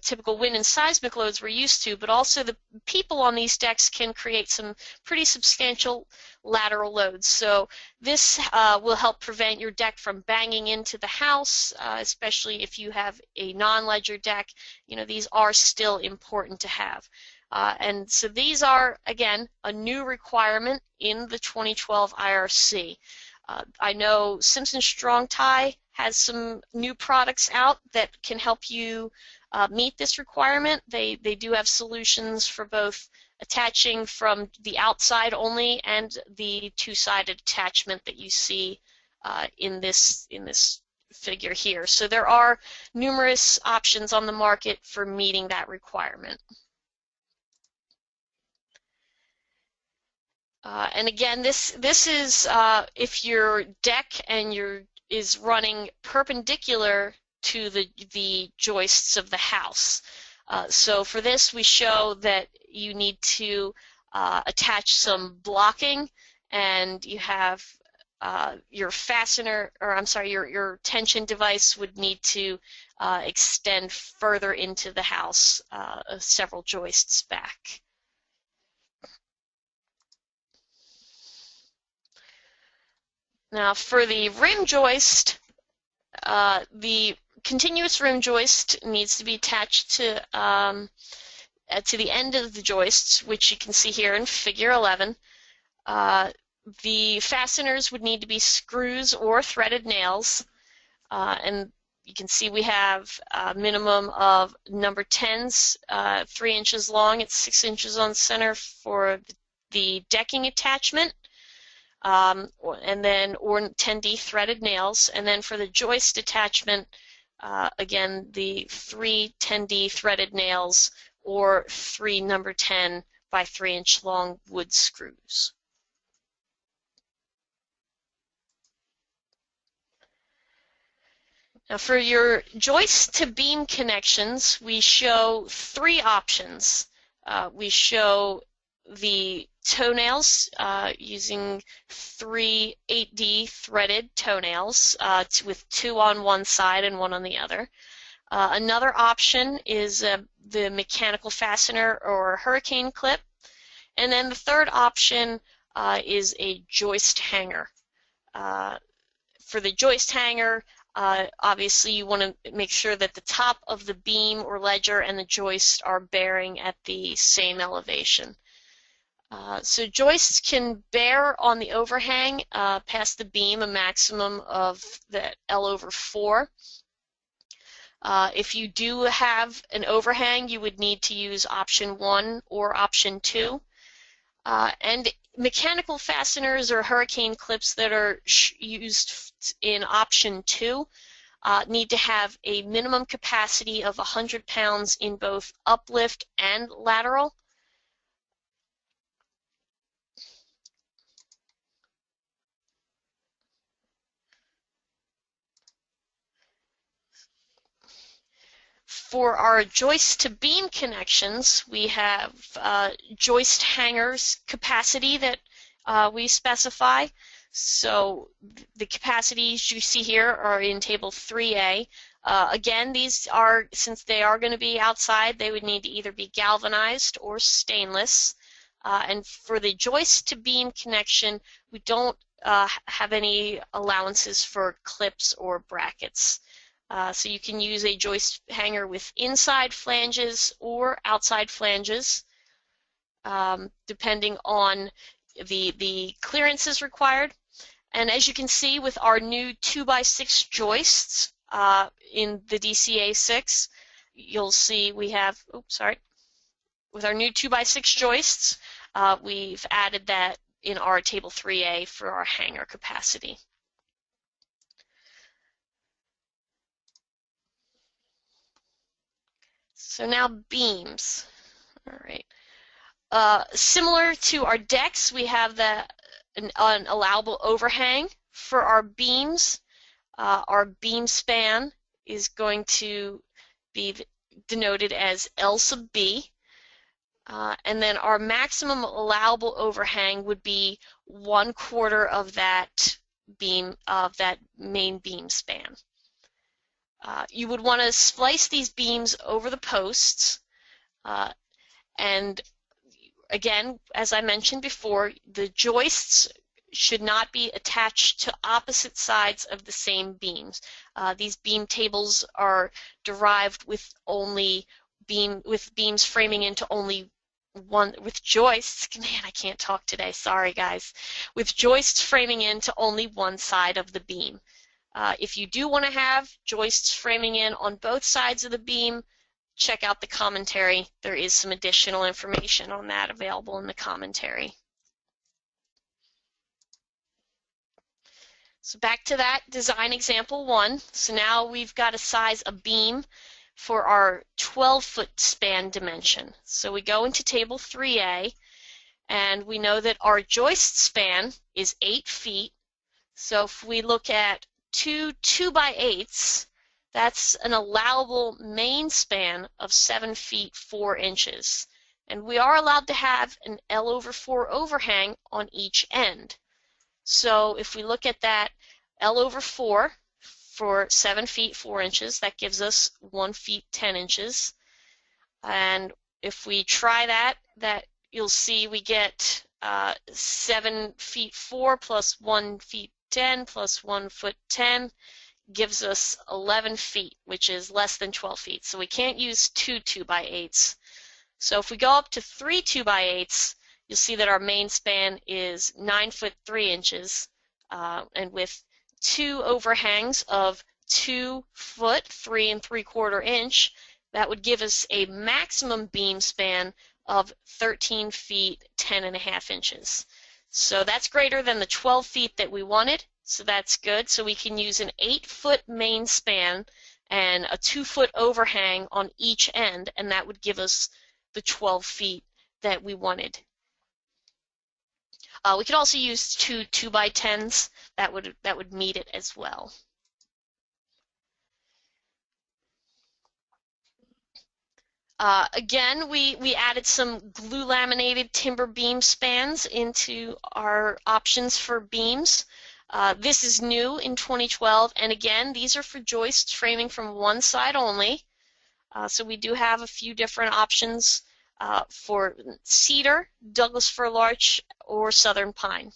S1: typical wind and seismic loads we're used to, but also the people on these decks can create some pretty substantial lateral loads. So this will help prevent your deck from banging into the house, especially if you have a non-ledger deck. These are still important to have. And so these are, again, a new requirement in the 2012 IRC. I know Simpson Strong Tie has some new products out that can help you meet this requirement. They do have solutions for both attaching from the outside only and the 2-sided attachment that you see in this figure here. So there are numerous options on the market for meeting that requirement. And again, this is if your deck is running perpendicular to the joists of the house. So for this, we show that you need to attach some blocking, and you have your fastener, or I'm sorry, your tension device would need to extend further into the house, several joists back. Now for the rim joist, the continuous rim joist needs to be attached to the end of the joists, which you can see here in Figure 11. The fasteners would need to be screws or threaded nails, and you can see we have a minimum of number 10s, 3 inches long at 6 inches on center for the decking attachment. And then or 10D threaded nails, and then for the joist attachment, again, the 3 10D threaded nails or 3 number 10 by 3 inch long wood screws. Now for your joist to beam connections, we show 3 options. We show the toenails using 3 8D threaded toenails with 2 on one side and 1 on the other. Another option is the mechanical fastener or hurricane clip. And then the third option is a joist hanger. For the joist hanger, obviously you want to make sure that the top of the beam or ledger and the joist are bearing at the same elevation. So joists can bear on the overhang past the beam a maximum of the L over 4. If you do have an overhang, you would need to use option 1 or option 2. And mechanical fasteners or hurricane clips that are used in option 2 need to have a minimum capacity of 100 pounds in both uplift and lateral. For our joist to beam connections, we have joist hangers capacity that we specify. So the capacities you see here are in table 3A. Again, these are, since they are going to be outside, they would need to either be galvanized or stainless. And for the joist to beam connection, we don't have any allowances for clips or brackets. So you can use a joist hanger with inside flanges or outside flanges, depending on the clearances required. And as you can see with our new 2x6 joists in the DCA 6, you'll see we have, with our new 2x6 joists, we've added that in our table 3A for our hanger capacity. So now beams. All right. Similar to our decks, we have an allowable overhang. For our beams, our beam span is going to be denoted as L sub B. And then our maximum allowable overhang would be 1/4 of that beam, of that main beam span. You would want to splice these beams over the posts, and again, as I mentioned before, the joists should not be attached to opposite sides of the same beams. These beam tables are derived with beams framing into only one, with joists, man, I can't talk today, sorry guys, with joists framing into only one side of the beam. If you do want to have joists framing in on both sides of the beam, check out the commentary. There is some additional information on that available in the commentary. So back to that design example 1. So now we've got to size a beam for our 12-foot span dimension. So we go into table 3A, and we know that our joist span is 8 feet. So if we look at 2 2x8s, that's an allowable main span of 7 feet 4 inches. And we are allowed to have an L over 4 overhang on each end. So if we look at that L over 4 for 7 feet 4 inches, that gives us 1 feet 10 inches. And if we try that you'll see we get 7 feet 4 plus 1 feet 10 plus 1 foot 10 gives us 11 feet, which is less than 12 feet. So we can't use 2 2x8s. So if we go up to 3 2x8s, you'll see that our main span is 9 foot 3 inches, and with 2 overhangs of 2 foot 3 3/4 inch, that would give us a maximum beam span of 13 feet 10.5 inches. So that's greater than the 12 feet that we wanted, so that's good. So we can use an 8-foot main span and a 2-foot overhang on each end, and that would give us the 12 feet that we wanted. We could also use 2 2x10s. That would meet it as well. Again, we added some glue laminated timber beam spans into our options for beams. This is new in 2012, and again, these are for joists framing from one side only. So we do have a few different options for cedar, Douglas fir larch, or southern pine.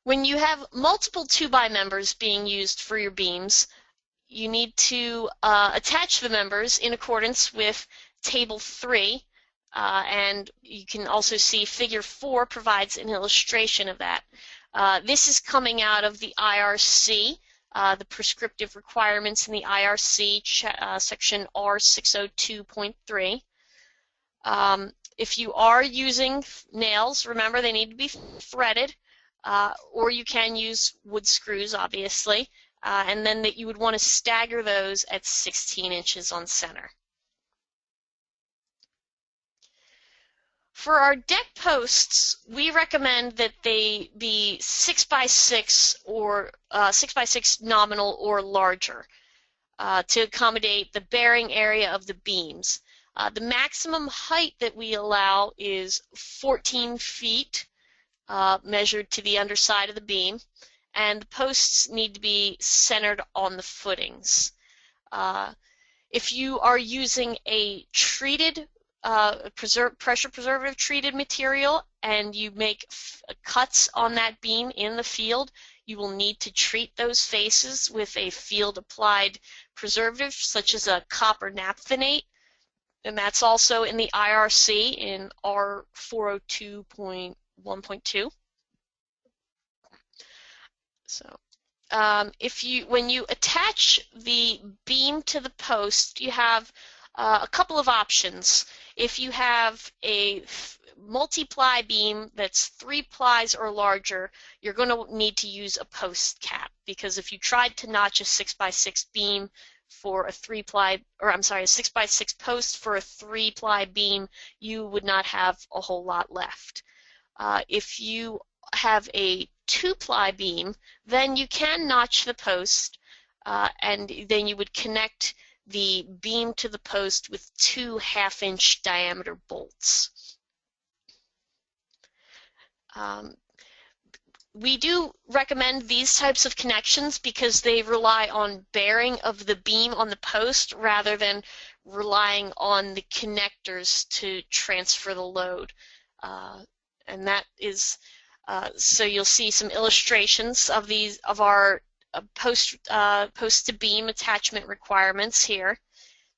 S1: When you have multiple 2x members being used for your beams, you need to attach the members in accordance with Table 3, and you can also see Figure 4 provides an illustration of that. This is coming out of the IRC, the prescriptive requirements in the IRC, section R602.3. If you are using nails, remember they need to be threaded, or you can use wood screws, obviously, and then that you would want to stagger those at 16 inches on center. For our deck posts, we recommend that they be 6x6 or 6x6 nominal or larger to accommodate the bearing area of the beams. The maximum height that we allow is 14 feet measured to the underside of the beam, and the posts need to be centered on the footings. If you are using a treated pressure preservative treated material and you make cuts on that beam in the field, you will need to treat those faces with a field applied preservative such as a copper naphthenate, and that's also in the IRC in R402.1.2. So when you attach the beam to the post, you have a couple of options. If you have a multi-ply beam that's 3 plies or larger, you're going to need to use a post cap, because if you tried to notch a 6x6 beam for a 3-ply, or I'm sorry, a 6x6 post for a 3-ply beam, you would not have a whole lot left. If you have a 2-ply beam, then you can notch the post, and then you would connect the beam to the post with 2 half-inch diameter bolts. We do recommend these types of connections because they rely on bearing of the beam on the post rather than relying on the connectors to transfer the load. And that is, so you'll see some illustrations of our post to beam attachment requirements here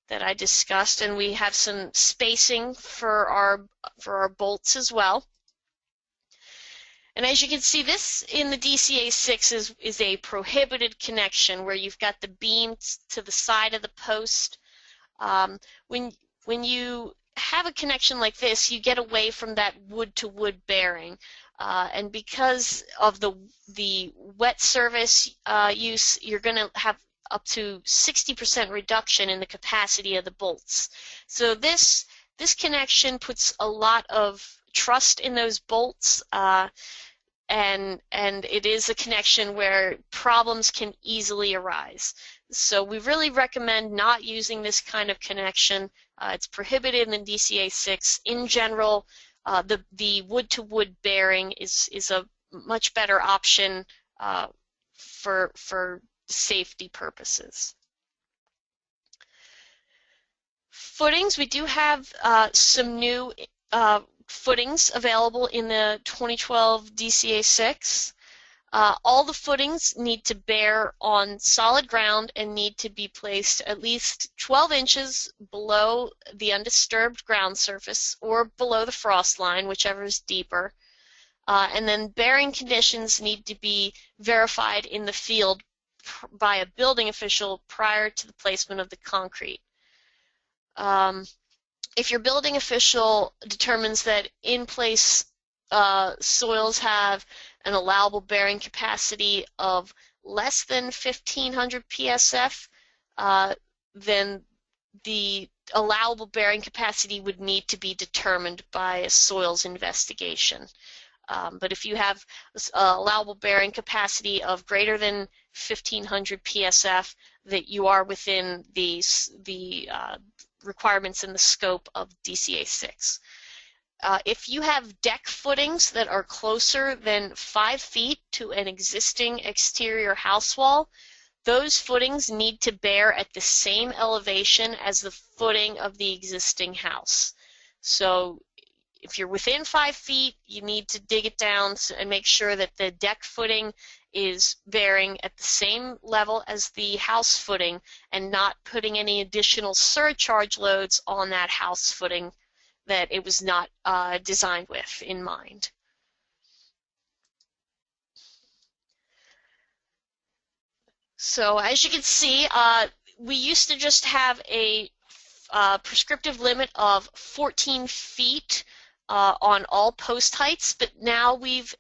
S1: that I discussed, and we have some spacing for our bolts as well. And as you can see, this in the DCA6 is a prohibited connection where you've got the beam to the side of the post. When you have a connection like this, you get away from that wood-to-wood bearing. And because of the wet service use, you're going to have up to 60% reduction in the capacity of the bolts. So this connection puts a lot of trust in those bolts, and it is a connection where problems can easily arise. So we really recommend not using this kind of connection. It's prohibited in the DCA6. In general, the wood-to-wood bearing is a much better option for safety purposes. Footings, we do have some new footings available in the 2012 DCA6. All the footings need to bear on solid ground and need to be placed at least 12 inches below the undisturbed ground surface or below the frost line, whichever is deeper. And then bearing conditions need to be verified in the field by a building official prior to the placement of the concrete. If your building official determines that in-place soils have an allowable bearing capacity of less than 1,500 PSF, then the allowable bearing capacity would need to be determined by a soils investigation. But if you have allowable bearing capacity of greater than 1,500 PSF, that you are within the requirements in the scope of DCA6. If you have deck footings that are closer than 5 feet to an existing exterior house wall, those footings need to bear at the same elevation as the footing of the existing house. So if you're within 5 feet, you need to dig it down and make sure that the deck footing is bearing at the same level as the house footing and not putting any additional surcharge loads on that house footing that it was not designed with in mind. So as you can see, we used to just have a prescriptive limit of 14 feet on all post heights, but now we've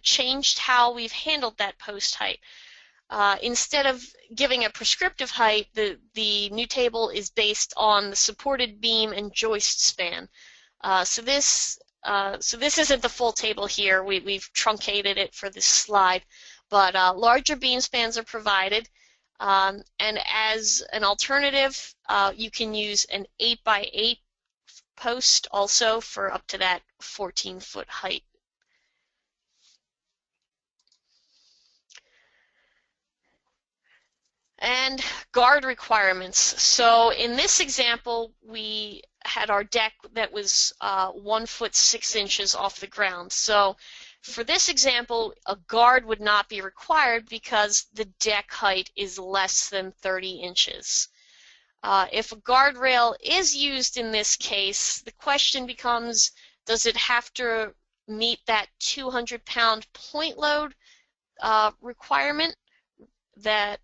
S1: changed how we've handled that post height. Instead of giving a prescriptive height, the new table is based on the supported beam and joist span. So this isn't the full table here. We've truncated it for this slide, but larger beam spans are provided. And as an alternative, you can use an 8x8 post also for up to that 14-foot height. And guard requirements. So in this example, we had our deck that was 1 foot 6 inches off the ground. So for this example, a guard would not be required because the deck height is less than 30 inches. If a guardrail is used in this case, the question becomes, does it have to meet that 200-pound point load requirement that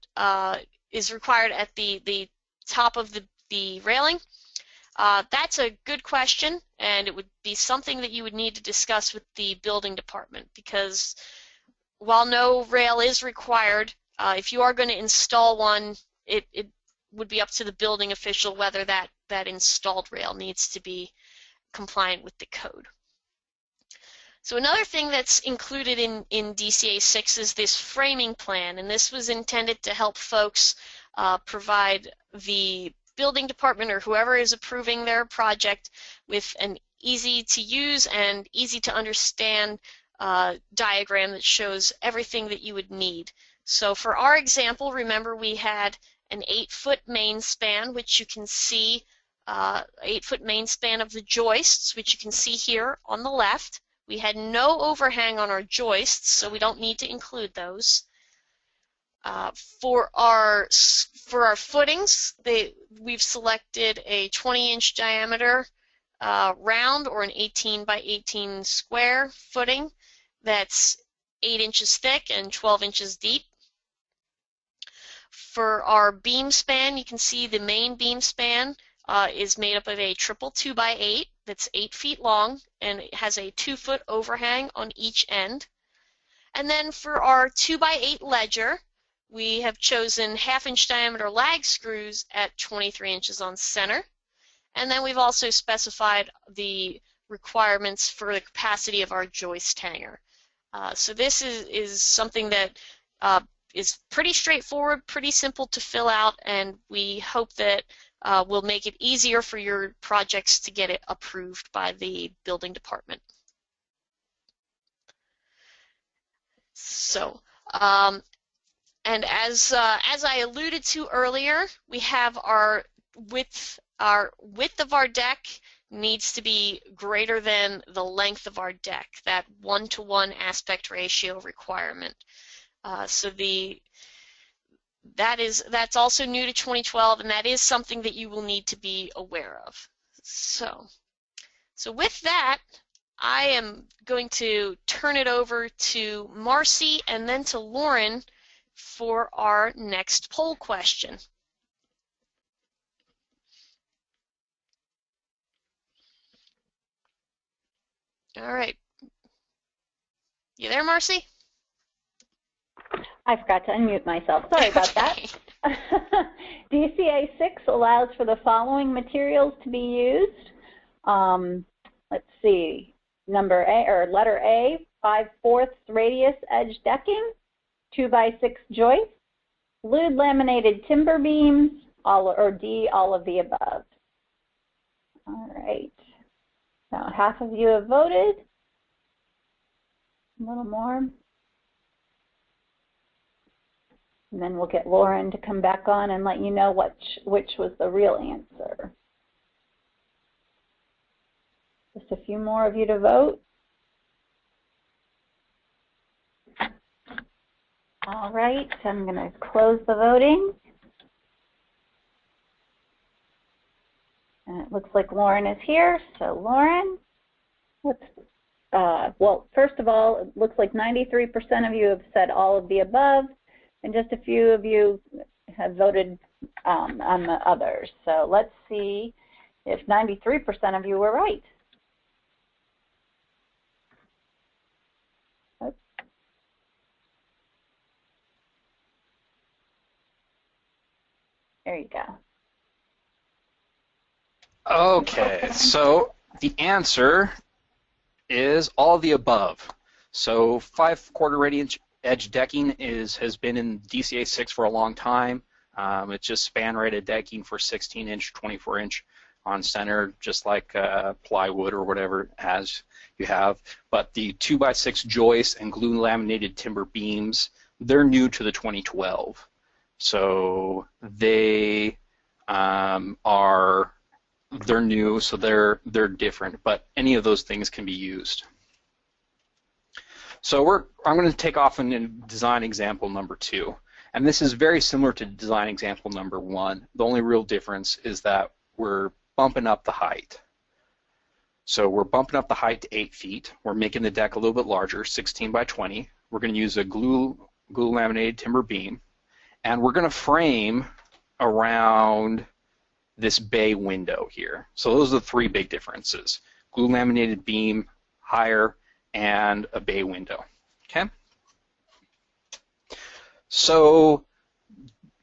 S1: is required at the top of the railing? That's a good question, and it would be something that you would need to discuss with the building department, because while no rail is required, if you are going to install one, it would be up to the building official whether that installed rail needs to be compliant with the code. So another thing that's included in DCA 6 is this framing plan, and this was intended to help folks provide the building department or whoever is approving their project with an easy to use and easy to understand diagram that shows everything that you would need. So for our example, remember we had an 8-foot main span, which you can see, 8-foot main span of the joists, which you can see here on the left. We had no overhang on our joists, so we don't need to include those. For our footings, we've selected a 20-inch diameter round or an 18 by 18 square footing that's 8 inches thick and 12 inches deep. For our beam span, you can see the main beam span is made up of a triple 2x8 that's 8 feet long, and it has a 2-foot overhang on each end. And then for our 2x8 ledger, we have chosen 1/2-inch diameter lag screws at 23 inches on center. And then we've also specified the requirements for the capacity of our joist hanger. So this is something that is pretty straightforward, pretty simple to fill out, and we hope that will make it easier for your projects to get it approved by the building department. So, and as I alluded to earlier, we have our width of our deck needs to be greater than the length of our deck, that 1-to-1 aspect ratio requirement. So that's also new to 2012, and that is something that you will need to be aware of. So with that, I am going to turn it over to Marcy and then to Lauren for our next poll question. All right. You there, Marcy?
S2: I forgot to unmute myself. Sorry about that. DCA 6 allows for the following materials to be used. Let's see. Number A, or letter A, 5/4 radius edge decking, 2x6 joists, glued laminated timber beams, or D, all of the above. All right. Now, half of you have voted. A little more. And then we'll get Lauren to come back on and let you know which was the real answer. Just a few more of you to vote. All right, I'm going to close the voting. And it looks like Lauren is here. So Lauren, well, first of all, it looks like 93% of you have said all of the above, and just a few of you have voted on the others. So let's see if 93% of you were right. Oops. There you go.
S3: Okay, so the answer is all of the above. So 5/4 radian edge decking has been in DCA 6 for a long time. It's just span rated decking for 16-inch, 24-inch on center, just like plywood or whatever as you have. But the 2x6 joists and glue laminated timber beams, they're new to the 2012. So they're new, so they're different, but any of those things can be used. So I'm going to take off in design example number 2, and this is very similar to design example number 1. The only real difference is that we're bumping up the height. So we're bumping up the height to 8 feet. We're making the deck a little bit larger, 16 by 20. We're going to use a glue laminated timber beam, and we're going to frame around this bay window here. So those are the 3 big differences: glue laminated beam, higher, and a bay window. Okay? So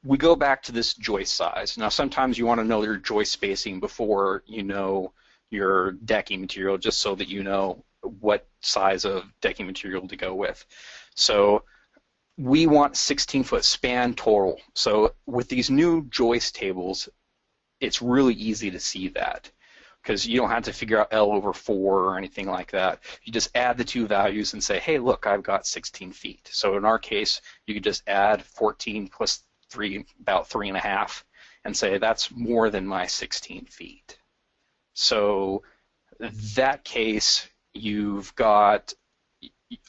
S3: we go back to this joist size. Now sometimes you want to know your joist spacing before you know your decking material, just so that you know what size of decking material to go with. So we want 16-foot span total. So with these new joist tables, it's really easy to see that, because you don't have to figure out L/4 or anything like that. You just add the 2 values and say, hey, look, I've got 16 feet. So in our case, you could just add 14 plus 3, about 3.5, and say that's more than my 16 feet. So that case, you've got,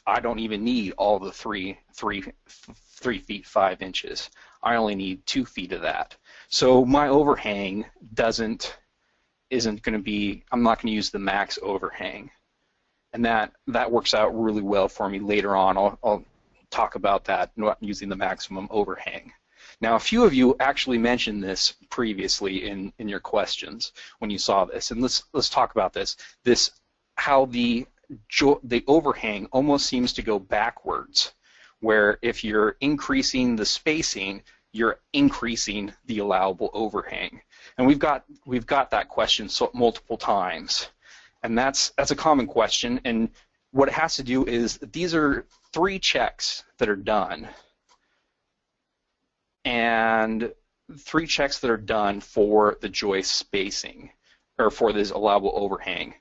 S3: I don't even need all the 3 feet 5 inches. I only need 2 feet of that. So my overhang isn't going to be, I'm not going to use the max overhang. And that works out really well for me later on. I'll talk about that, not using the maximum overhang. Now, a few of you actually mentioned this previously in your questions when you saw this, and let's talk about this. How the overhang almost seems to go backwards, where if you're increasing the spacing, you're increasing the allowable overhang. And we've got that question multiple times, and that's a common question. And what it has to do is these are 3 checks that are done, and 3 checks that are done for the joist spacing, or for this allowable overhang.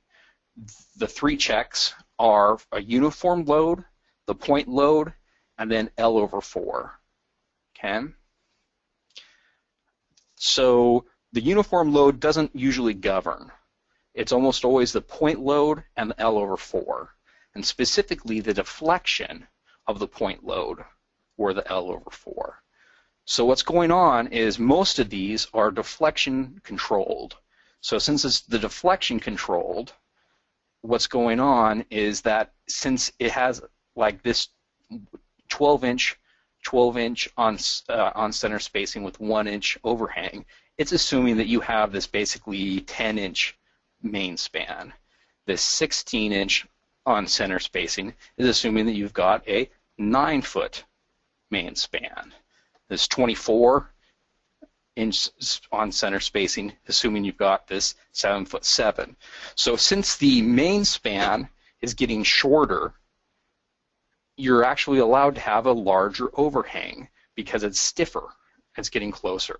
S3: The 3 checks are a uniform load, the point load, and then L/4. Okay? So the uniform load doesn't usually govern. It's almost always the point load and the L/4, and specifically the deflection of the point load, or the L/4. So what's going on is most of these are deflection controlled. So since it's the deflection controlled, what's going on is that since it has like this 12-inch on center spacing with 1-inch overhang, it's assuming that you have this basically 10-inch main span. This 16-inch on center spacing is assuming that you've got a 9-foot main span. This 24-inch on center spacing, assuming you've got this 7'7". So since the main span is getting shorter, you're actually allowed to have a larger overhang because it's stiffer. It's getting closer.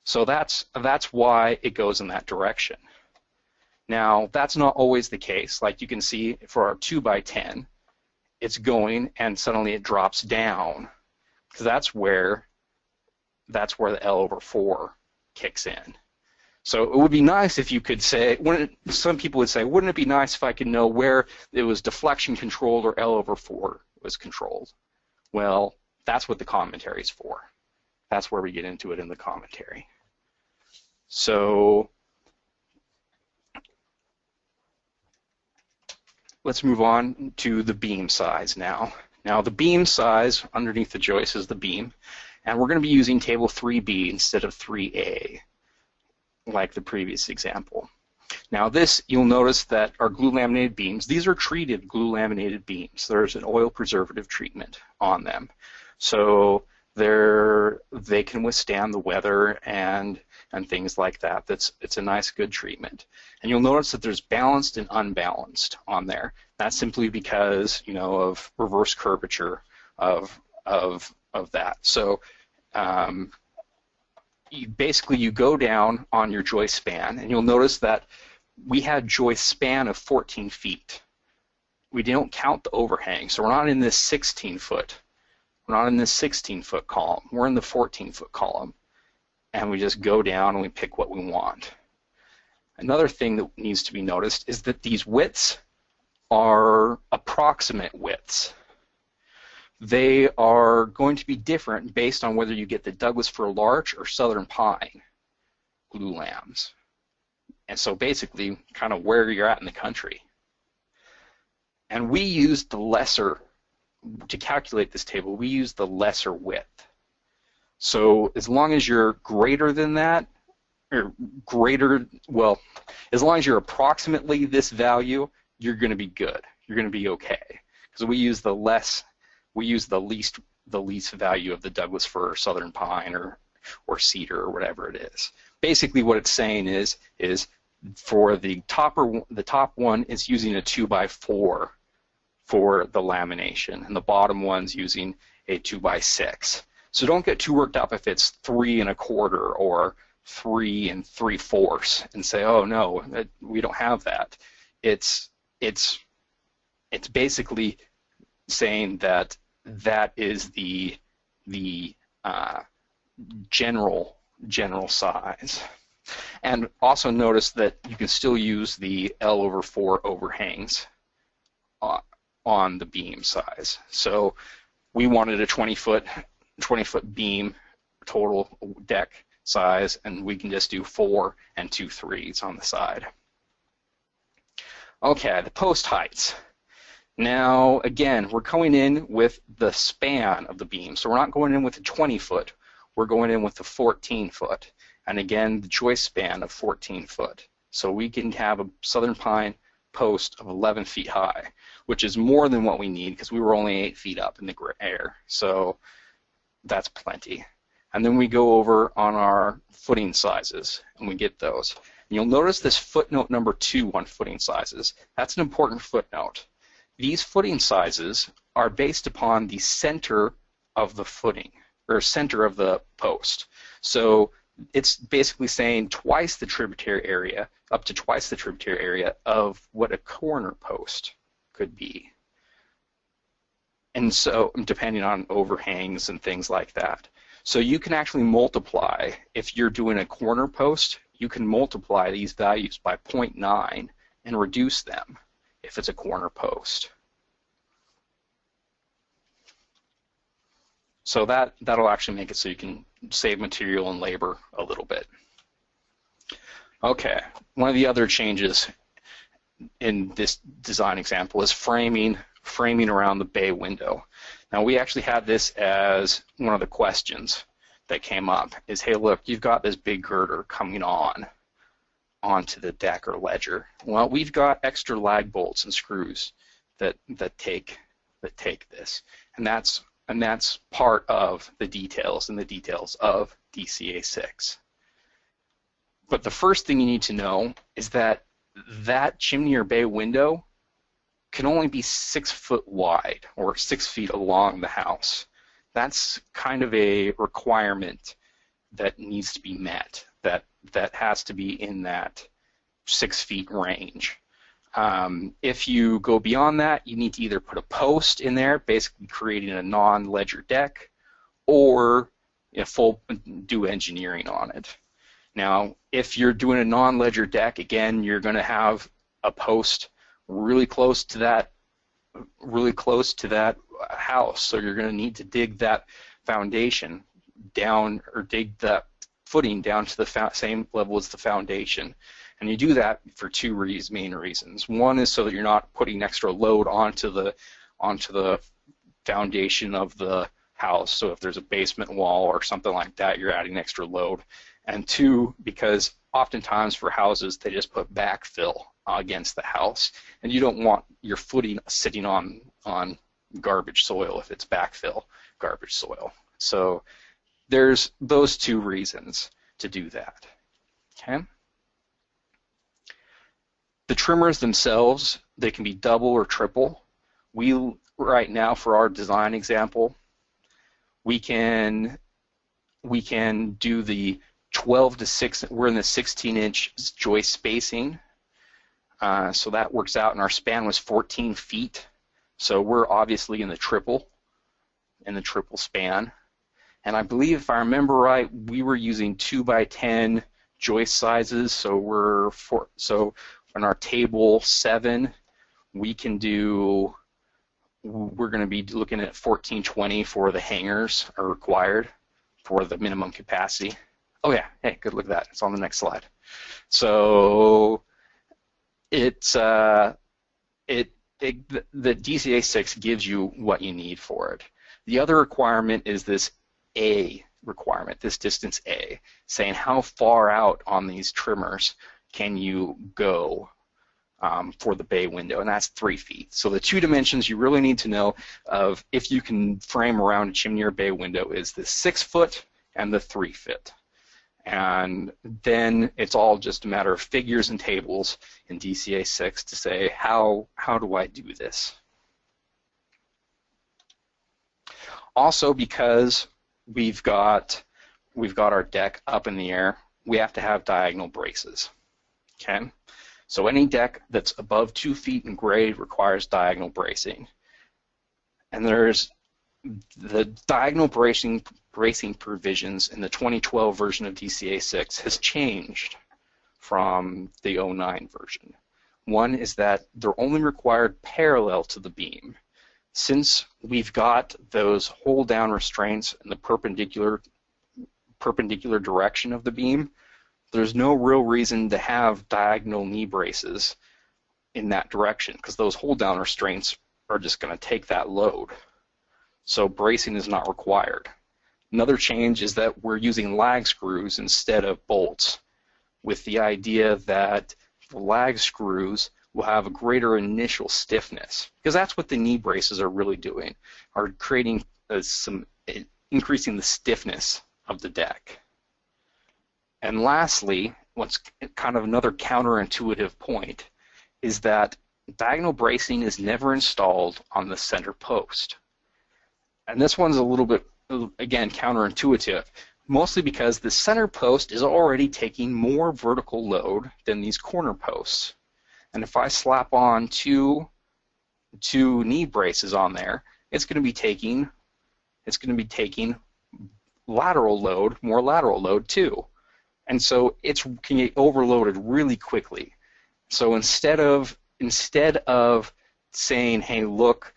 S3: So that's why it goes in that direction. Now, that's not always the case. Like you can see for our 2x10, it's going and suddenly it drops down, because that's where the L/4 kicks in. So it would be nice if you could say, some people would say, wouldn't it be nice if I could know where it was deflection controlled or L/4 was controlled? Well, that's what the commentary is for. That's where we get into it in the commentary. So let's move on to the beam size now. Now the beam size underneath the joist is the beam, and we're going to be using table 3B instead of 3A, like the previous example. Now this, you'll notice that our glue laminated beams, these are treated glue laminated beams. There's an oil preservative treatment on them. So they can withstand the weather and things like that. It's a nice, good treatment. And you'll notice that there's balanced and unbalanced on there. That's simply because, you know, of reverse curvature of that. So you go down on your joist span, and you'll notice that we had joist span of 14 feet. We don't count the overhang, so we're not in this 16-foot. We're not in this 16-foot column. We're in the 14-foot column, and we just go down and we pick what we want. Another thing that needs to be noticed is that these widths are approximate widths. They are going to be different based on whether you get the Douglas fir larch or southern pine glue lams. And so basically kind of where you're at in the country. And we used the lesser, to calculate this table, we use the lesser width. So as long as you're greater than that, or greater, well, as long as you're approximately this value, you're going to be good. You're going to be okay. Because we use the least value of the Douglas fir or southern pine or cedar or whatever it is. Basically what it's saying is for the top one is using a 2x4 for the lamination, and the bottom one's using a 2x6. So don't get too worked up if it's 3 1/4 or 3 3/4 and say, oh no, we don't have that. It's basically saying that is the general size. And also notice that you can still use the L/4 overhangs on the beam size. So we wanted a 20-foot beam total deck size, and we can just do 4 2/3 on the side. Okay, the post heights. Now, again, we're going in with the span of the beam. So we're not going in with the 20-foot. We're going in with the 14-foot. And again, the joist span of 14 foot. So we can have a southern pine post of 11 feet high, which is more than what we need because we were only 8 feet up in the air. So that's plenty. And then we go over on our footing sizes, and we get those. And you'll notice this footnote number 2 on footing sizes. That's an important footnote. These footing sizes are based upon the center of the footing, or center of the post. So it's basically saying twice the tributary area, up to twice the tributary area of what a corner post could be. And so, depending on overhangs and things like that. So you can actually multiply, if you're doing a corner post, you can multiply these values by 0.9 and reduce them if it's a corner post. So that'll actually make it so you can save material and labor a little bit. Okay, one of the other changes in this design example is framing around the bay window. Now we actually had this as one of the questions that came up is, hey look, you've got this big girder coming onto the deck or ledger. Well, we've got extra lag bolts and screws that take this, and that's part of the details of DCA 6. But the first thing you need to know is that chimney or bay window can only be 6 foot wide or 6 feet along the house. That's kind of a requirement that needs to be met, that has to be in that 6 feet range. If you go beyond that, you need to either put a post in there, basically creating a non-ledger deck, or do engineering on it. Now, if you're doing a non-ledger deck, again, you're going to have a post really close to that house, so you're going to need to dig that foundation down, or dig that footing down to the same level as the foundation. And you do that for two main reasons. One is so that you're not putting extra load onto the foundation of the house. So if there's a basement wall or something like that, you're adding extra load. And two, because oftentimes for houses they just put backfill against the house, and you don't want your footing sitting on garbage soil if it's backfill garbage soil. So there's those two reasons to do that. Okay. The trimmers themselves, they can be double or triple. We right now, for our design example, we can do the 12 to 6. We're in the 16-inch joist spacing, so that works out. And our span was 14 feet. So we're obviously in the triple span. And I believe, if I remember right, we were using 2x10 joist sizes. So so on our table 7, we're going to be looking at 1420 for the hangers are required for the minimum capacity. Oh yeah, hey, good look at that. It's on the next slide. So it's the DCA 6 gives you what you need for it. The other requirement is this A requirement, this distance A, saying how far out on these trimmers can you go for the bay window, and that's 3 feet. So the two dimensions you really need to know of if you can frame around a chimney or bay window is the 6 foot and the 3 foot. And then it's all just a matter of figures and tables in DCA 6 to say how do I do this. Also, because we've got our deck up in the air, we have to have diagonal braces. Okay, so any deck that's above 2 feet in grade requires diagonal bracing. And there's the diagonal bracing provisions in the 2012 version of DCA 6 has changed from the 09 version. One is that they're only required parallel to the beam. Since we've got those hold down restraints in the perpendicular direction of the beam, there's no real reason to have diagonal knee braces in that direction, because those hold down restraints are just going to take that load. So bracing is not required. Another change is that we're using lag screws instead of bolts, with the idea that the lag screws will have a greater initial stiffness, because that's what the knee braces are really doing, are creating increasing the stiffness of the deck. And lastly, what's kind of another counterintuitive point is that diagonal bracing is never installed on the center post. And this one's a little bit, again, counterintuitive, mostly because the center post is already taking more vertical load than these corner posts. And if I slap on two knee braces on there, it's going to be taking lateral load, more lateral load too. And so it can get overloaded really quickly. So instead of saying, hey, look,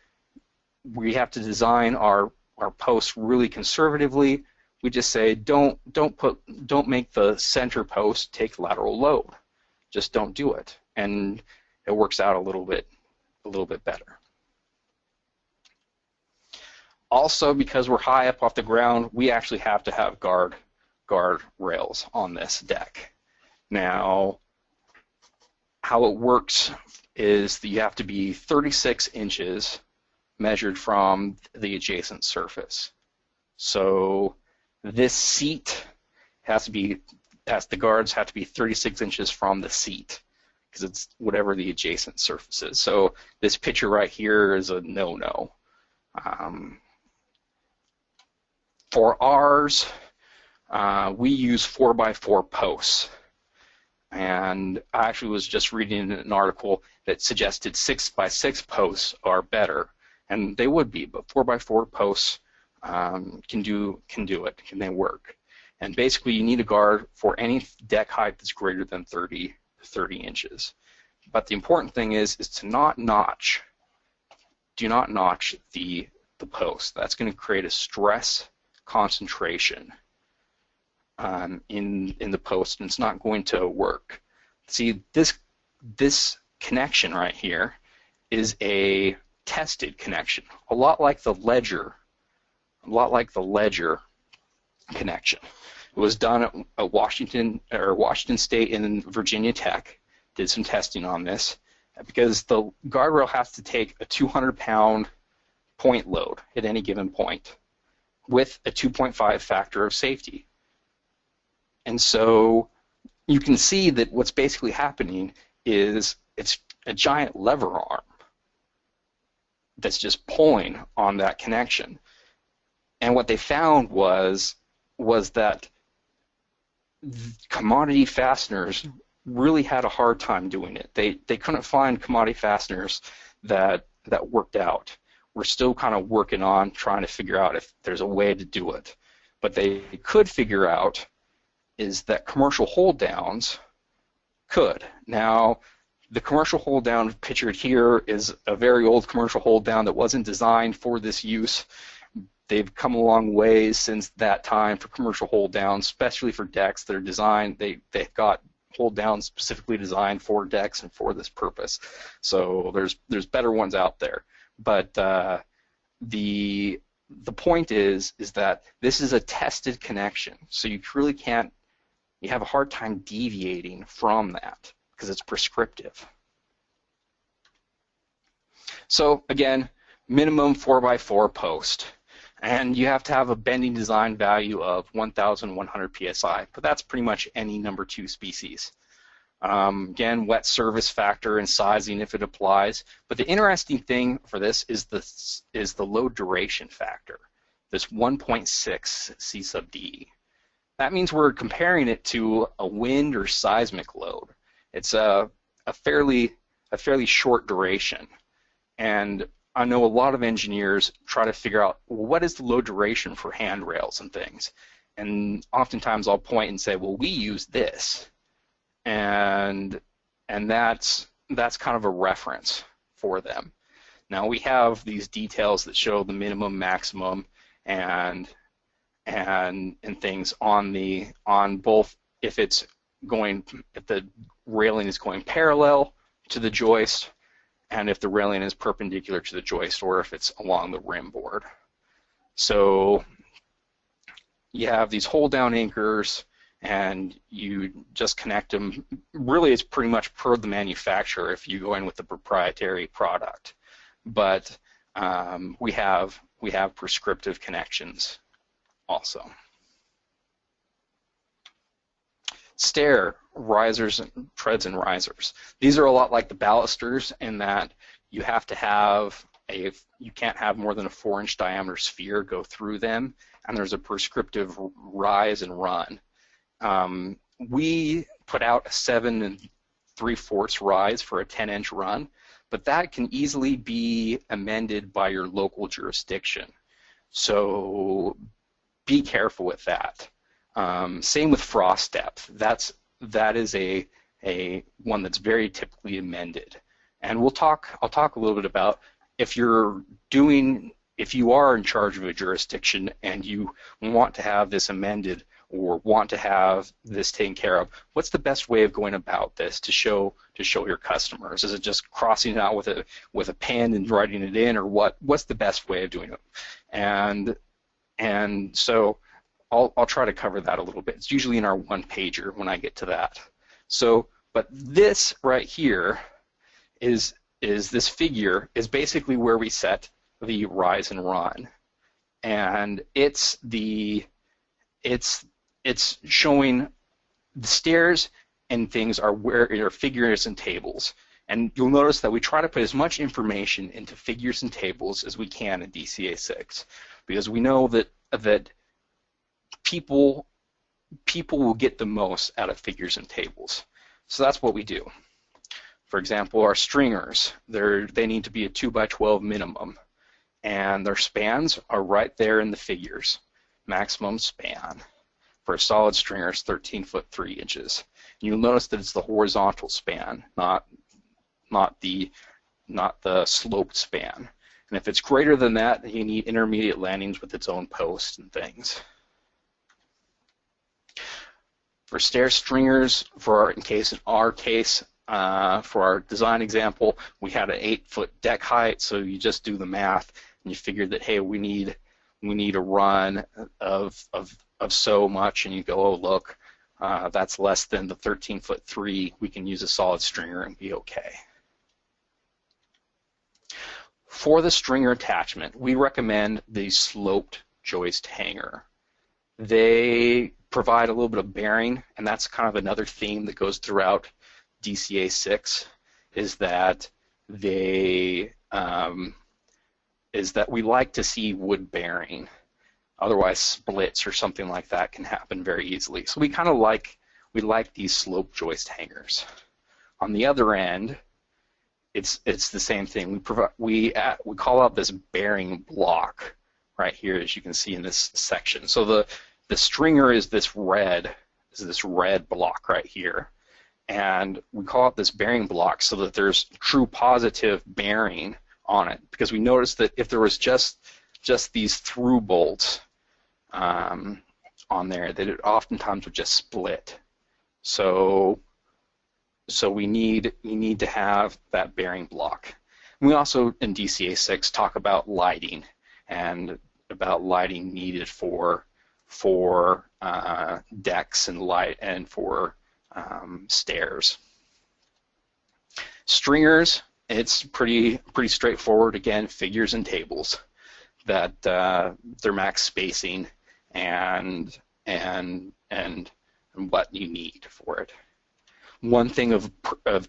S3: we have to design our posts really conservatively, we just say don't make the center post take lateral load. Just don't do it, and it works out a little bit better. Also, because we're high up off the ground, we actually have to have guard rails on this deck. Now, how it works is that you have to be 36 inches measured from the adjacent surface. So this seat the guards have to be 36 inches from the seat, because it's whatever the adjacent surface is. So this picture right here is a no-no. For ours, we use 4x4 posts. And I actually was just reading an article that suggested 6x6 posts are better. And they would be, but 4x4 posts can do it, can they work. And basically you need a guard for any deck height that's greater than 30 inches. But the important thing is to not notch. Do not notch the post. That's going to create a stress concentration in the post, and it's not going to work. See, this connection right here is a tested connection, a lot like the ledger connection. It was done at Washington State and Virginia Tech. Did some testing on this because the guardrail has to take a 200-pound point load at any given point with a 2.5 factor of safety. And so you can see that what's basically happening is it's a giant lever arm that's just pulling on that connection. And what they found was that commodity fasteners really had a hard time doing it. They couldn't find commodity fasteners that worked out. We're still kind of working on trying to figure out if there's a way to do it. But they could figure out is that commercial hold downs could. Now, the commercial hold down pictured here is a very old commercial hold down that wasn't designed for this use. They've come a long way since that time for commercial hold downs, especially for decks that are designed. They've got hold downs specifically designed for decks and for this purpose. So there's better ones out there. But the point is that this is a tested connection. So you really can't. You have a hard time deviating from that because it's prescriptive. So again, minimum 4x4 post. And you have to have a bending design value of 1,100 psi, but that's pretty much any number 2 species. Again, wet service factor and sizing if it applies. But the interesting thing for this is the load duration factor, this 1.6 C sub D. That means we're comparing it to a wind or seismic load. It's a fairly short duration. And I know a lot of engineers try to figure out, well, what is the load duration for handrails and things? And oftentimes I'll point and say, well, we use this. And that's kind of a reference for them. Now we have these details that show the minimum, maximum, and things on both if the railing is going parallel to the joist, and if the railing is perpendicular to the joist, or if it's along the rim board. So you have these hold down anchors, and you just connect them. Really, it's pretty much per the manufacturer if you go in with the proprietary product. But we have prescriptive connections also. Stair risers, and treads and risers. These are a lot like the balusters in that you have to have you can't have more than a 4-inch diameter sphere go through them, and there's a prescriptive rise and run. We put out a 7 3/4 rise for a 10-inch run, but that can easily be amended by your local jurisdiction. So be careful with that. Same with frost depth. That is a one that's very typically amended. And I'll talk a little bit about if you are in charge of a jurisdiction and you want to have this amended or want to have this taken care of, what's the best way of going about this to show your customers? Is it just crossing it out with a pen and writing it in, or what's the best way of doing it? And so I'll try to cover that a little bit. It's usually in our one-pager when I get to that. So, but this right here is this figure is basically where we set the rise and run, and it's showing the stairs and things are where are figures and tables. And you'll notice that we try to put as much information into figures and tables as we can in DCA 6, because we know that people will get the most out of figures and tables. So that's what we do. For example, our stringers, they need to be a 2x12 minimum, and their spans are right there in the figures. Maximum span. For a solid stringer, it's 13 foot 3 inches. And you'll notice that it's the horizontal span, not the sloped span. And if it's greater than that, you need intermediate landings with its own posts and things. For stair stringers, for our case, for our design example, we had an 8-foot deck height, so you just do the math and you figure that, hey, we need a run of so much, and you go, oh look, that's less than the 13 foot 3. We can use a solid stringer and be okay. For the stringer attachment, we recommend the sloped joist hanger. They provide a little bit of bearing, and that's kind of another theme that goes throughout DCA 6, is that we like to see wood bearing. Otherwise, splits or something like that can happen very easily. So we kind of like these slope joist hangers. On the other end, it's the same thing. We call out this bearing block right here, as you can see in this section. So the stringer is this red block right here, and we call it this bearing block so that there's true positive bearing on it, because we noticed that if there was just these through bolts on there, that it oftentimes would just split. So we need to have that bearing block. And we also in DCA 6 talk about lighting, and about lighting needed for decks and light and for stairs. Stringers, it's pretty straightforward. Again, figures and tables that their max spacing and what you need for it. One thing of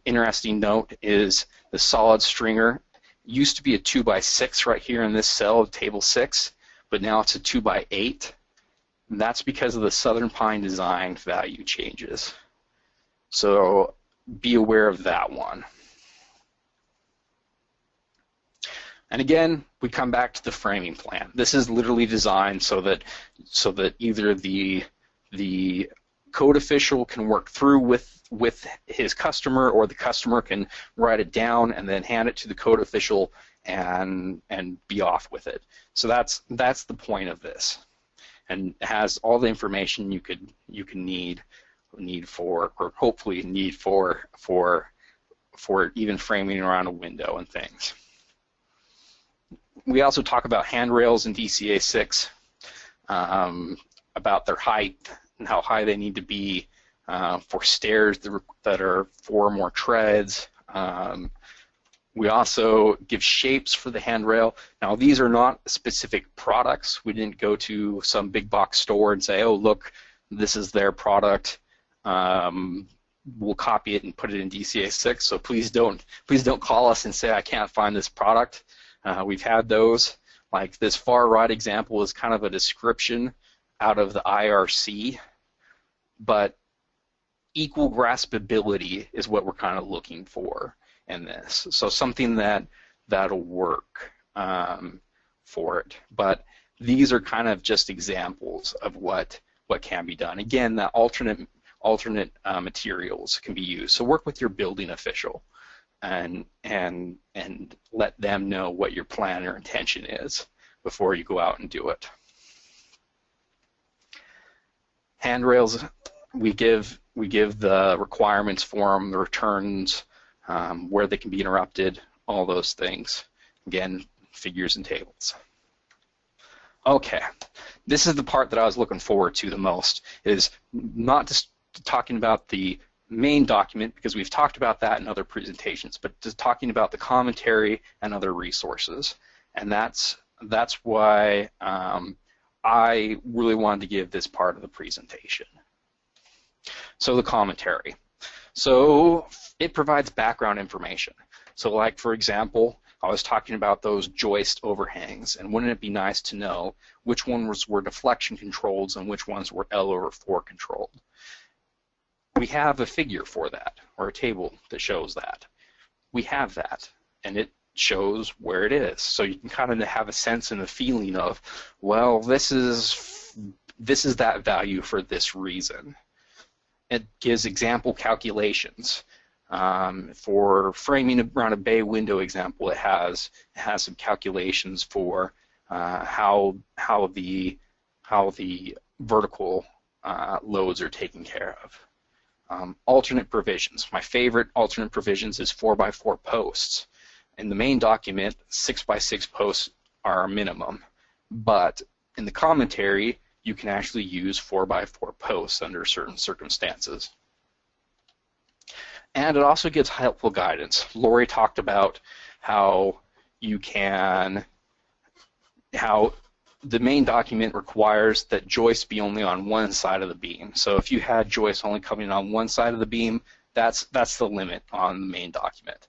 S3: interesting note is the solid stringer used to be a 2x6 right here in this cell of table 6, but now it's a 2x8. And that's because of the Southern Pine design value changes. So be aware of that one. And again, we come back to the framing plan. This is literally designed so that either the code official can work through with his customer, or the customer can write it down and then hand it to the code official and be off with it. So that's the point of this, and it has all the information you can need for, or hopefully need for even framing around a window and things. We also talk about handrails in DCA 6, about their height and how high they need to be for stairs that are 4 or more treads. We also give shapes for the handrail. Now, these are not specific products. We didn't go to some big box store and say, oh, look, this is their product. We'll copy it and put it in DCA 6. So please don't call us and say I can't find this product. We've had those. Like this far right example is kind of a description out of the IRC, but equal graspability is what we're kind of looking for in this. So something that'll work for it. But these are kind of just examples of what can be done. Again, that alternate materials can be used. So work with your building official and let them know what your plan or intention is before you go out and do it. Handrails, we give the requirements for them, the returns, where they can be interrupted, all those things. Again, figures and tables. Okay, this is the part that I was looking forward to the most, is not just talking about the main document, because we've talked about that in other presentations, but just talking about the commentary and other resources. And that's why I really wanted to give this part of the presentation. So the commentary. So it provides background information. So like, for example, I was talking about those joist overhangs, and wouldn't it be nice to know which ones were deflection controlled and which ones were L/4 controlled? We have a figure for that, or a table that shows that. We have that, and it shows where it is. So you can kind of have a sense and a feeling of, well, this is this is that value for this reason. It gives example calculations. For framing around a bay window example, it has some calculations for how the vertical loads are taken care of. Alternate provisions. My favorite alternate provisions is 4x4 posts. In the main document, 6x6 posts are a minimum, but in the commentary, you can actually use 4x4 posts under certain circumstances. And it also gives helpful guidance. Lori talked about how the main document requires that joists be only on one side of the beam. So if you had joists only coming on one side of the beam, that's the limit on the main document.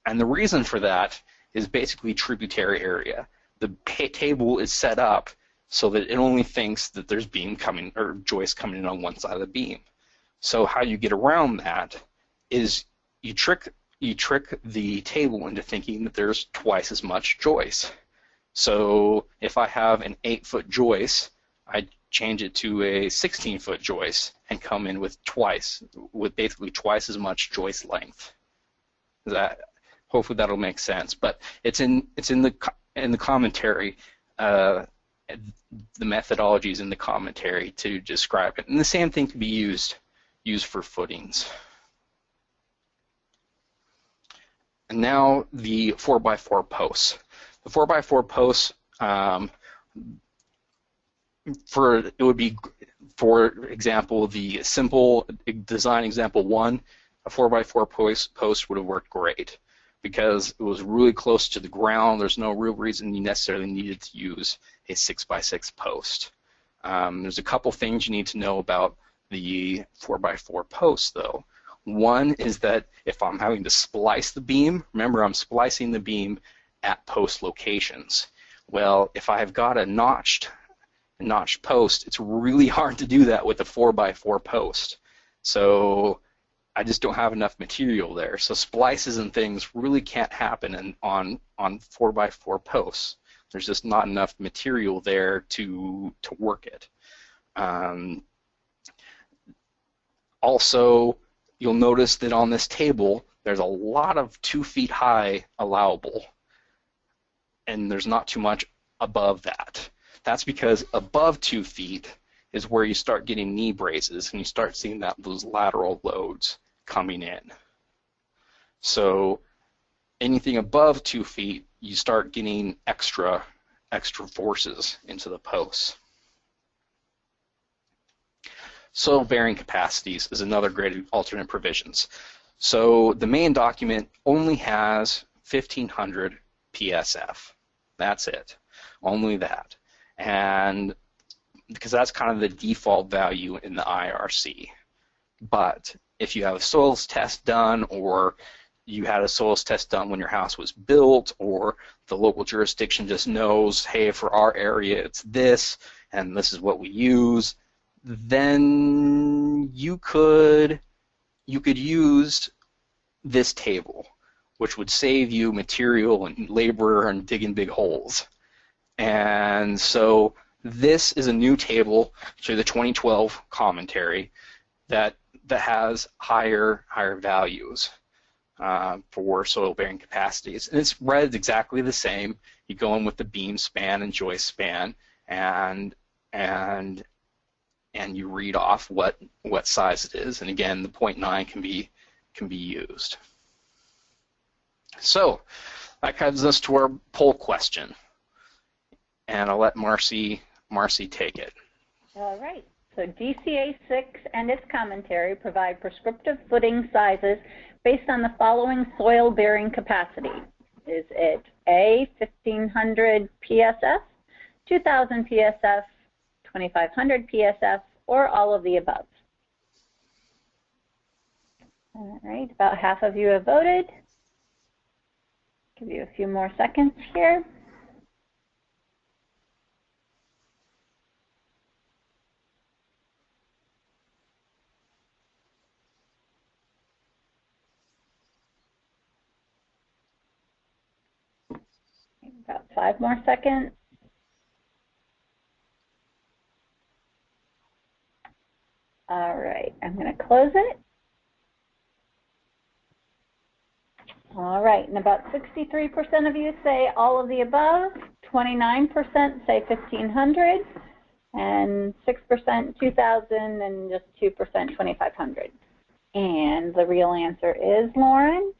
S3: And the reason for that is basically tributary area. The table is set up so that it only thinks that there's beam coming or joist coming in on one side of the beam. So how you get around that is you trick the table into thinking that there's twice as much joist. So if I have an 8-foot joist, I change it to a 16-foot joist and come in with basically twice as much joist length. Hopefully that'll make sense. But it's in the commentary. The methodology is in the commentary to describe it, and the same thing can be used for footings. And now the 4x4 posts. The 4x4 posts, it would be, for example, the simple design example 1, a 4x4 post would have worked great because it was really close to the ground. There's no real reason you necessarily needed to use a 6x6 post. There's a couple things you need to know about the 4x4 post, though. One is that if I'm having to splice the beam, remember I'm splicing the beam at post locations. Well, if I've got a notched post, it's really hard to do that with a 4x4 post. So I just don't have enough material there. So splices and things really can't happen on 4x4 posts. There's just not enough material there to work it. Also, you'll notice that on this table, there's a lot of 2 feet high allowable, and there's not too much above that. That's because above 2 feet is where you start getting knee braces, and you start seeing those lateral loads coming in. So anything above 2 feet, you start getting extra forces into the posts. Soil bearing capacities is another great alternate provisions. So the main document only has 1500 PSF. That's it, only that. And because that's kind of the default value in the IRC. But if you have a soils test done, or you had a soils test done when your house was built, or the local jurisdiction just knows, hey, for our area it's this, and this is what we use, then you could use this table, which would save you material and labor and digging big holes. And so this is a new table to the 2012 commentary that has higher values for soil bearing capacities, and it's read exactly the same. You go in with the beam span and joist span, and you read off what size it is, and again the 0.9 can be used. So that comes us to our poll question, and I'll let Marcy take it.
S2: All right. So DCA 6 and its commentary provide prescriptive footing sizes based on the following soil bearing capacity. Is it A, 1500 PSF, 2000 PSF, 2500 PSF, or all of the above? All right, about half of you have voted. Give you a few more seconds here. About 5 more seconds. All right, I'm going to close it. All right, and about 63% of you say all of the above, 29% say 1,500, and 6% 2,000, and just 2% 2,500. And the real answer is, Lauren?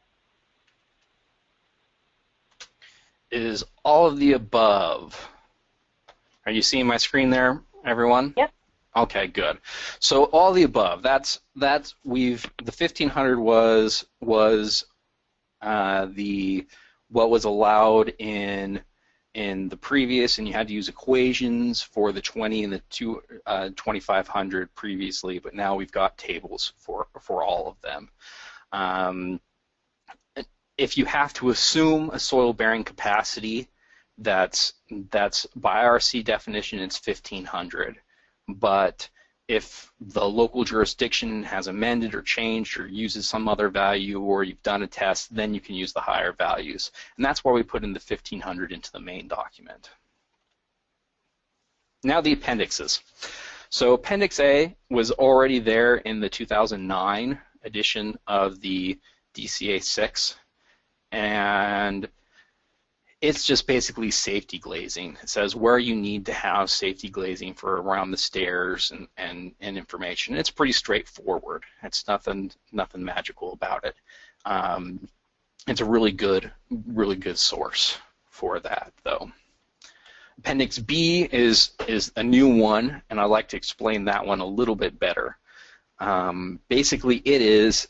S3: Is all of the above. Are you seeing my screen there, everyone?
S2: Yep.
S3: Okay, good. So all the above. The 1,500 was what was allowed in the previous, and you had to use equations for the 20 and the 2,500 previously, but now we've got tables for all of them. If you have to assume a soil bearing capacity, that's by RC definition it's 1,500. But if the local jurisdiction has amended or changed or uses some other value, or you've done a test, then you can use the higher values. And that's why we put in the 1,500 into the main document. Now the appendixes. So Appendix A was already there in the 2009 edition of the DCA 6, and it's just basically safety glazing. It says where you need to have safety glazing for around the stairs and information. It's pretty straightforward. It's nothing magical about it. It's a really good source for that, though. Appendix B is a new one, and I'd like to explain that one a little bit better. Basically, it is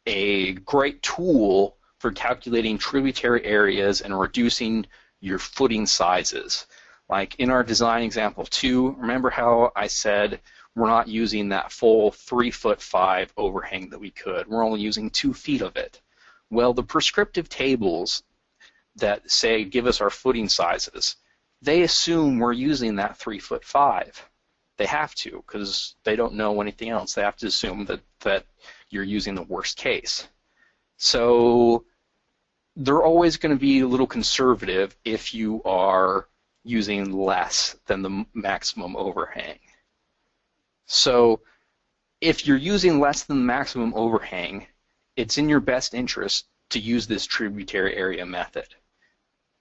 S3: a great tool for calculating tributary areas and reducing your footing sizes. Like in our design example 2, remember how I said we're not using that full 3'5" overhang that we could. We're only using 2 feet of it. Well, the prescriptive tables that say give us our footing sizes, they assume we're using that 3'5". They have to, because they don't know anything else. They have to assume that you're using the worst case. So they're always going to be a little conservative if you are using less than the maximum overhang. So if you're using less than the maximum overhang, it's in your best interest to use this tributary area method.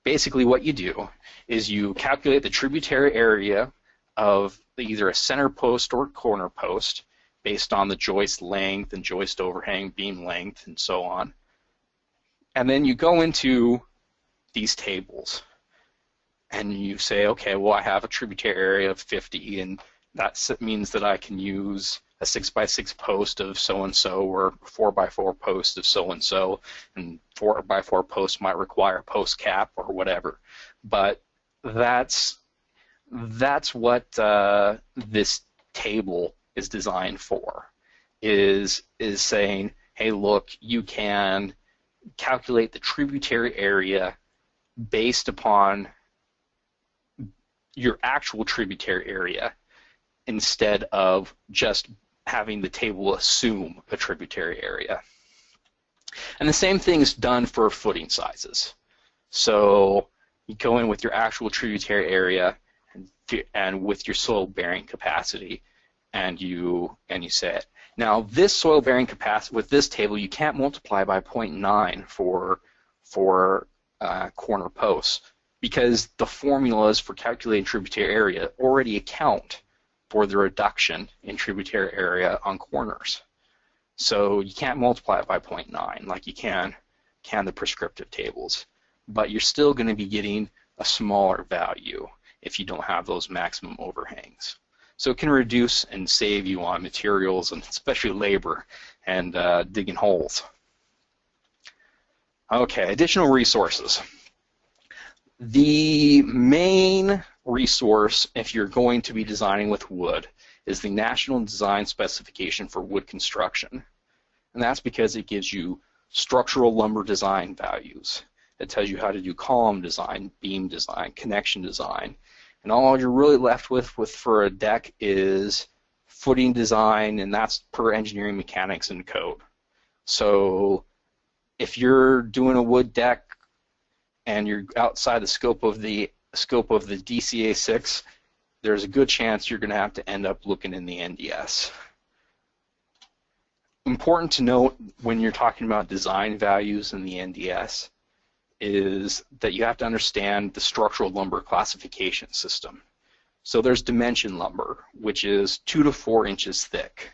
S3: Basically what you do is you calculate the tributary area of either a center post or corner post based on the joist length and joist overhang, beam length, and so on. And then you go into these tables and you say, okay, well, I have a tributary area of 50, and that means that I can use a 6x6 post of so-and-so or 4x4 post of so-and-so, and 4x4 post might require a post cap or whatever. But that's what this table is designed for, is saying, hey, look, you can calculate the tributary area based upon your actual tributary area instead of just having the table assume a tributary area. And the same thing is done for footing sizes. So you go in with your actual tributary area and with your soil bearing capacity, and you say it. Now, this soil bearing capacity with this table, you can't multiply by 0.9 for corner posts, because the formulas for calculating tributary area already account for the reduction in tributary area on corners. So you can't multiply it by 0.9 like you can the prescriptive tables, but you're still going to be getting a smaller value if you don't have those maximum overhangs. So it can reduce and save you on materials, and especially labor and digging holes. Okay, additional resources. The main resource, if you're going to be designing with wood, is the National Design Specification for Wood Construction. And that's because it gives you structural lumber design values. It tells you how to do column design, beam design, connection design. And all you're really left with for a deck is footing design, and that's per engineering mechanics and code. So if you're doing a wood deck and you're outside the scope of the DCA 6, there's a good chance you're going to have to end up looking in the NDS. important to note when you're talking about design values in the NDS is that you have to understand the structural lumber classification system. So there's dimension lumber, which is 2 to 4 inches thick.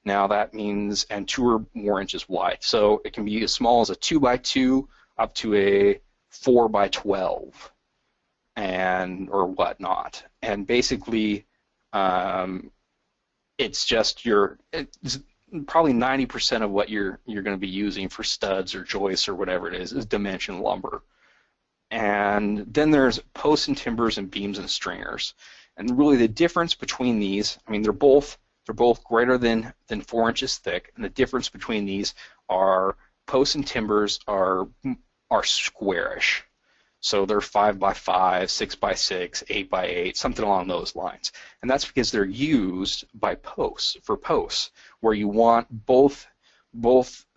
S3: Now that means, and 2 or more inches wide. So it can be as small as a 2x2 up to a 4x12 and or whatnot. And basically, it's just it's probably 90% of what you're going to be using for studs or joists or whatever it is dimension lumber. And then there's posts and timbers and beams and stringers. And really the difference between these, I mean, they're both greater than 4 inches thick, and the difference between these are posts and timbers are squarish. So they're 5x5, 6x6, 8x8, something along those lines. And that's because they're used by posts, where you want both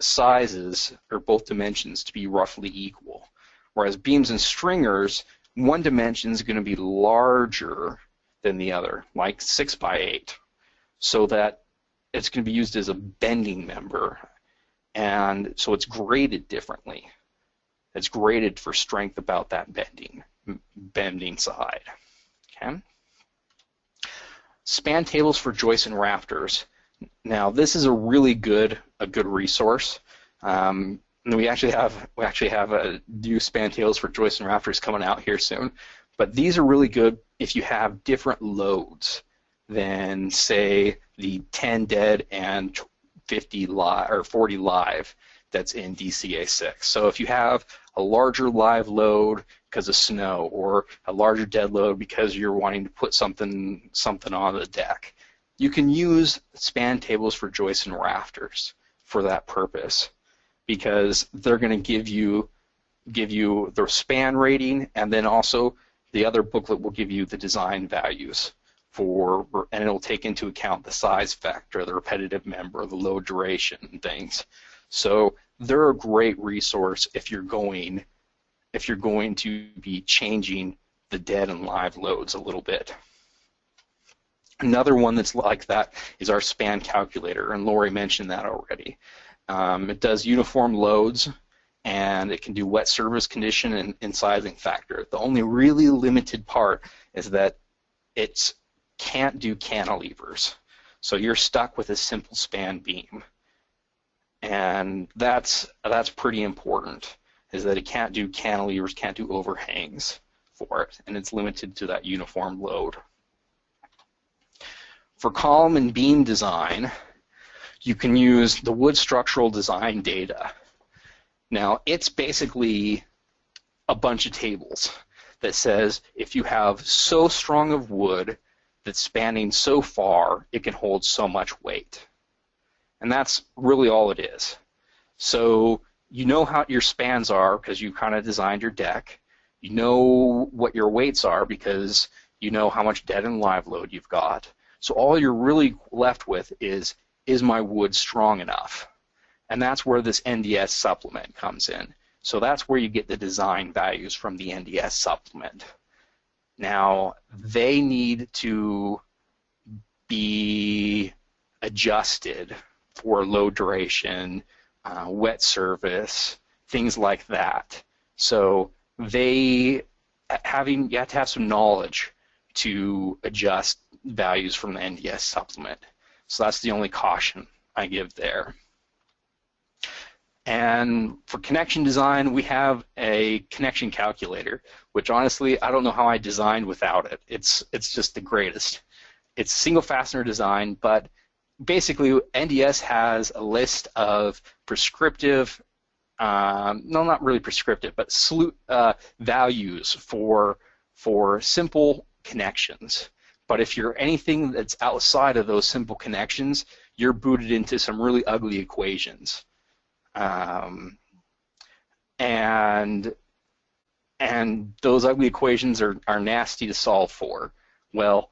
S3: sizes or both dimensions to be roughly equal. Whereas beams and stringers, one dimension is going to be larger than the other, like 6x8, so that it's going to be used as a bending member, and so it's graded differently. It's graded for strength about that bending side. Okay. Span tables for joists and rafters. Now this is a really good resource. And we actually have a new span tables for joists and rafters coming out here soon. But these are really good if you have different loads than, say, the 10 dead and 50 live or 40 live that's in DCA6. So if you have a larger live load because of snow, or a larger dead load because you're wanting to put something on the deck, you can use span tables for joists and rafters for that purpose, because they're going to give you the span rating, and then also the other booklet will give you the design values and it'll take into account the size factor, the repetitive member, the load duration, and things. So they're a great resource if you're going to be changing the dead and live loads a little bit. Another one that's like that is our span calculator, and Lori mentioned that already. It does uniform loads, and it can do wet service condition and sizing factor. The only really limited part is that it can't do cantilevers. So you're stuck with a simple span beam. And that's pretty important, is that it can't do cantilevers, can't do overhangs for it, and it's limited to that uniform load. For column and beam design, you can use the wood structural design data. Now, it's basically a bunch of tables that says if you have so strong of wood that's spanning so far, it can hold so much weight. And that's really all it is. So you know how your spans are because you kind of designed your deck. You know what your weights are because you know how much dead and live load you've got. So all you're really left with is my wood strong enough? And that's where this NDS supplement comes in. So that's where you get the design values from the NDS supplement. Now, they need to be adjusted for load duration, wet service, things like that. So you have to have some knowledge to adjust values from the NDS supplement. So that's the only caution I give there. And for connection design, we have a connection calculator, which honestly, I don't know how I designed without it. It's just the greatest. It's single fastener design, but basically NDS has a list of prescriptive, no, not really prescriptive, but values for simple connections. But if you're anything that's outside of those simple connections, you're booted into some really ugly equations. And those ugly equations are nasty to solve for. Well,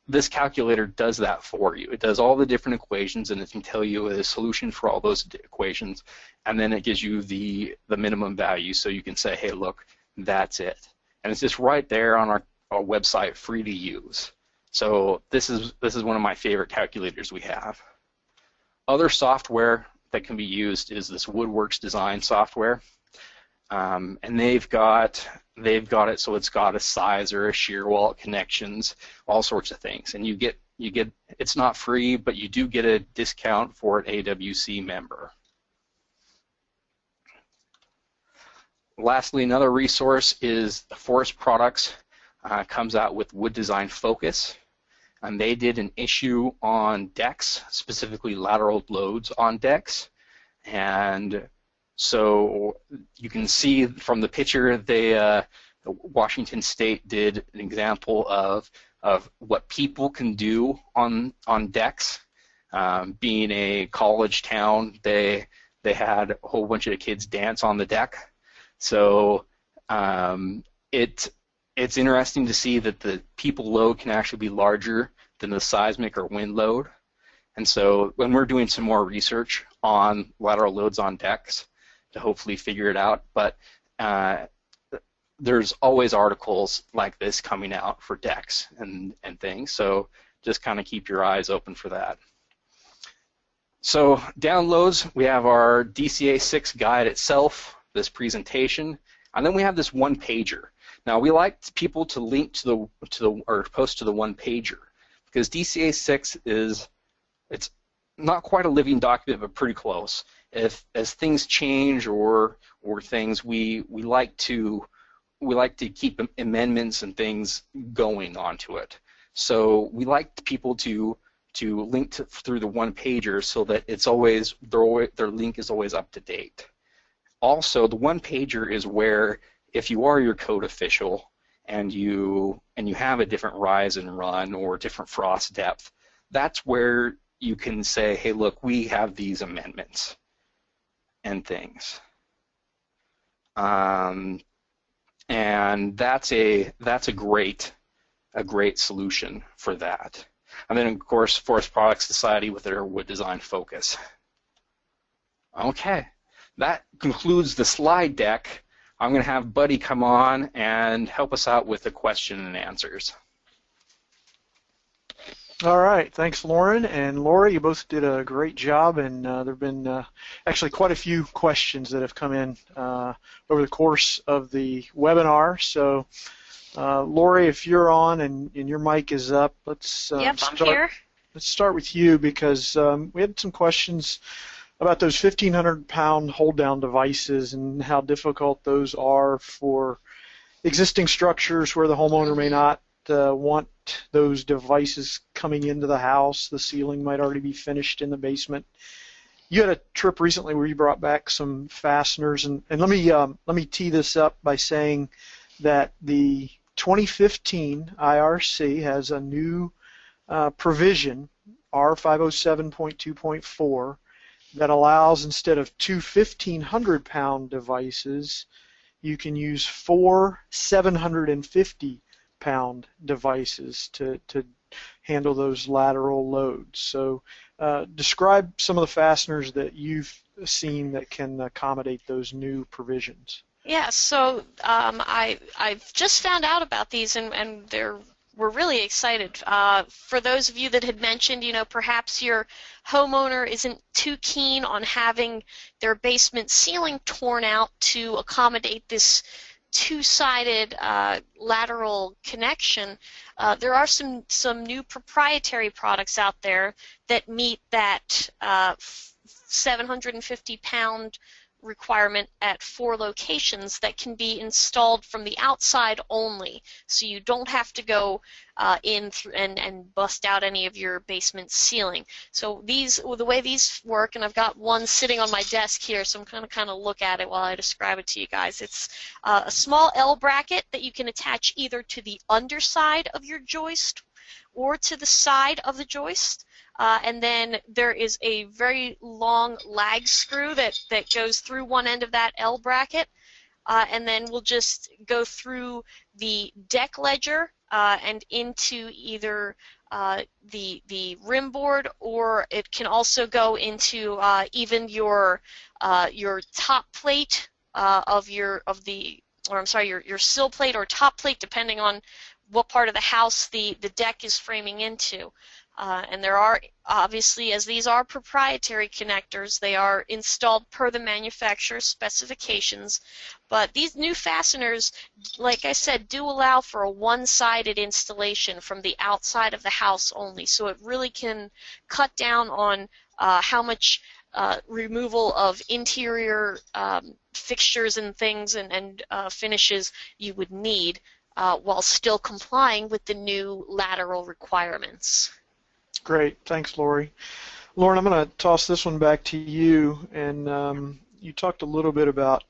S3: this calculator does that for you. It does all the different equations, and it can tell you a solution for all those equations, and then it gives you the minimum value, so you can say, hey, look, that's it. And it's just right there on our website, free to use. So this is one of my favorite calculators we have. Other software that can be used is this Woodworks design software, and they've got it so it's got a sizer, a shear wall, connections, all sorts of things, and you get it's not free, but you do get a discount for an AWC member. Lastly, another resource is Forest Products comes out with Wood Design Focus, and they did an issue on decks, specifically lateral loads on decks, and so you can see from the picture Washington State did an example of what people can do on decks. Being a college town, they had a whole bunch of kids dance on the deck. So it's interesting to see that the people load can actually be larger than the seismic or wind load. And so when we're doing some more research on lateral loads on decks to hopefully figure it out, but there's always articles like this coming out for decks and things, so just kind of keep your eyes open for that. So downloads, we have our DCA 6 guide itself, this presentation, and then we have this one pager. Now we like people to link to the or post to the one pager because DCA 6 it's not quite a living document, but pretty close. As things change or things, we like to keep amendments and things going onto it. So we like people to link through the one pager so that it's always their link is always up to date. Also, the one pager is where if you are your code official and you have a different rise and run or different frost depth, that's where you can say, hey, look, we have these amendments and things. And that's a great solution for that. And then of course Forest Products Society with their wood design focus. Okay, that concludes the slide deck. I'm going to have Buddy come on and help us out with the question and answers.
S4: All right, thanks, Lauren and Laura. You both did a great job, and there have been actually quite a few questions that have come in over the course of the webinar. So, Lori, if you're on and your mic is up, let's
S1: I'm here.
S4: Let's start with you because we had some questions about those 1,500-pound hold-down devices and how difficult those are for existing structures where the homeowner may not want those devices coming into the house. The ceiling might already be finished in the basement. You had a trip recently where you brought back some fasteners, and let me tee this up by saying that the 2015 IRC has a new provision, R507.2.4, that allows, instead of two 1,500-pound devices, you can use 4 750-pound devices to handle those lateral loads. So describe some of the fasteners that you've seen that can accommodate those new provisions.
S1: Yeah, so I've just found out about these, and we're really excited. For those of you that had mentioned, perhaps your homeowner isn't too keen on having their basement ceiling torn out to accommodate this two-sided lateral connection, there are some new proprietary products out there that meet that 750-pound requirement at 4 locations that can be installed from the outside only, so you don't have to go in and bust out any of your basement ceiling. So the way these work, and I've got one sitting on my desk here, so I'm going to kind of look at it while I describe it to you guys. It's a small L bracket that you can attach either to the underside of your joist or to the side of the joist. And then there is a very long lag screw that goes through one end of that L bracket, and then we'll just go through the deck ledger and into either the rim board, or it can also go into even your top plate your sill plate or top plate, depending on what part of the house the deck is framing into. And there are, obviously, as these are proprietary connectors, they are installed per the manufacturer's specifications. But these new fasteners, like I said, do allow for a one-sided installation from the outside of the house only. So it really can cut down on how much removal of interior fixtures and things and finishes you would need while still complying with the new lateral requirements.
S4: Great. Thanks, Lori. Lauren, I'm going to toss this one back to you. And you talked a little bit about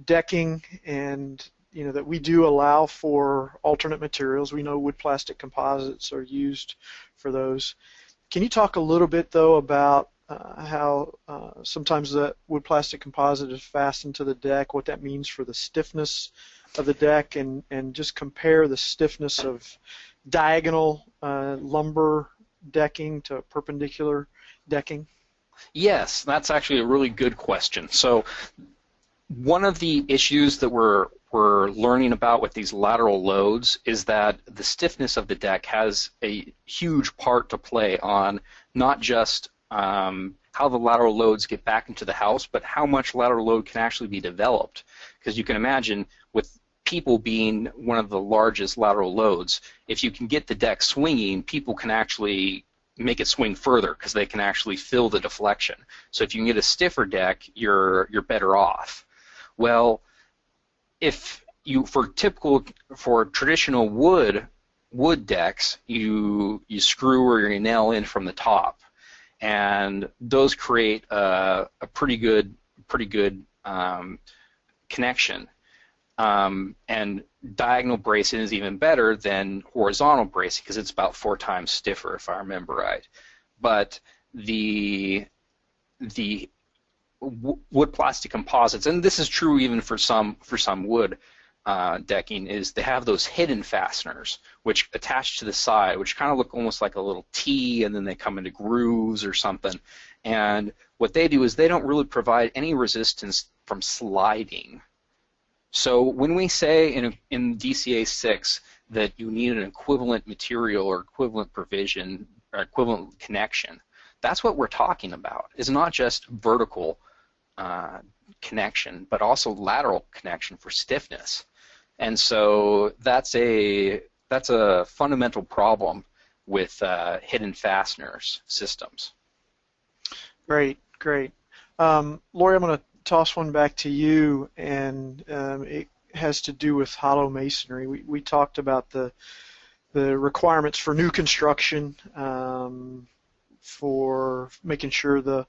S4: decking, and that we do allow for alternate materials. We know wood plastic composites are used for those. Can you talk a little bit, though, about how sometimes the wood plastic composite is fastened to the deck, what that means for the stiffness of the deck, and just compare the stiffness of diagonal lumber decking to perpendicular decking?
S3: Yes, that's actually a really good question. So one of the issues that we're learning about with these lateral loads is that the stiffness of the deck has a huge part to play on not just how the lateral loads get back into the house, but how much lateral load can actually be developed. Because you can imagine, with people being one of the largest lateral loads, if you can get the deck swinging, people can actually make it swing further because they can actually fill the deflection. So if you can get a stiffer deck, you're better off. Well, if you for traditional wood decks, you screw or you nail in from the top, and those create a pretty good connection. And diagonal bracing is even better than horizontal bracing because it's about 4 times stiffer, if I remember right. But the wood plastic composites, and this is true even for some wood decking, is they have those hidden fasteners which attach to the side, which kind of look almost like a little T, and then they come into grooves or something. And what they do is they don't really provide any resistance from sliding. So when we say in DCA 6 that you need an equivalent material or equivalent provision or equivalent connection, that's what we're talking about. It's not just vertical connection, but also lateral connection for stiffness. And so that's a fundamental problem with hidden fasteners systems.
S4: Great. Lori, I'm going to toss one back to you, and it has to do with hollow masonry. We talked about the requirements for new construction, for making sure that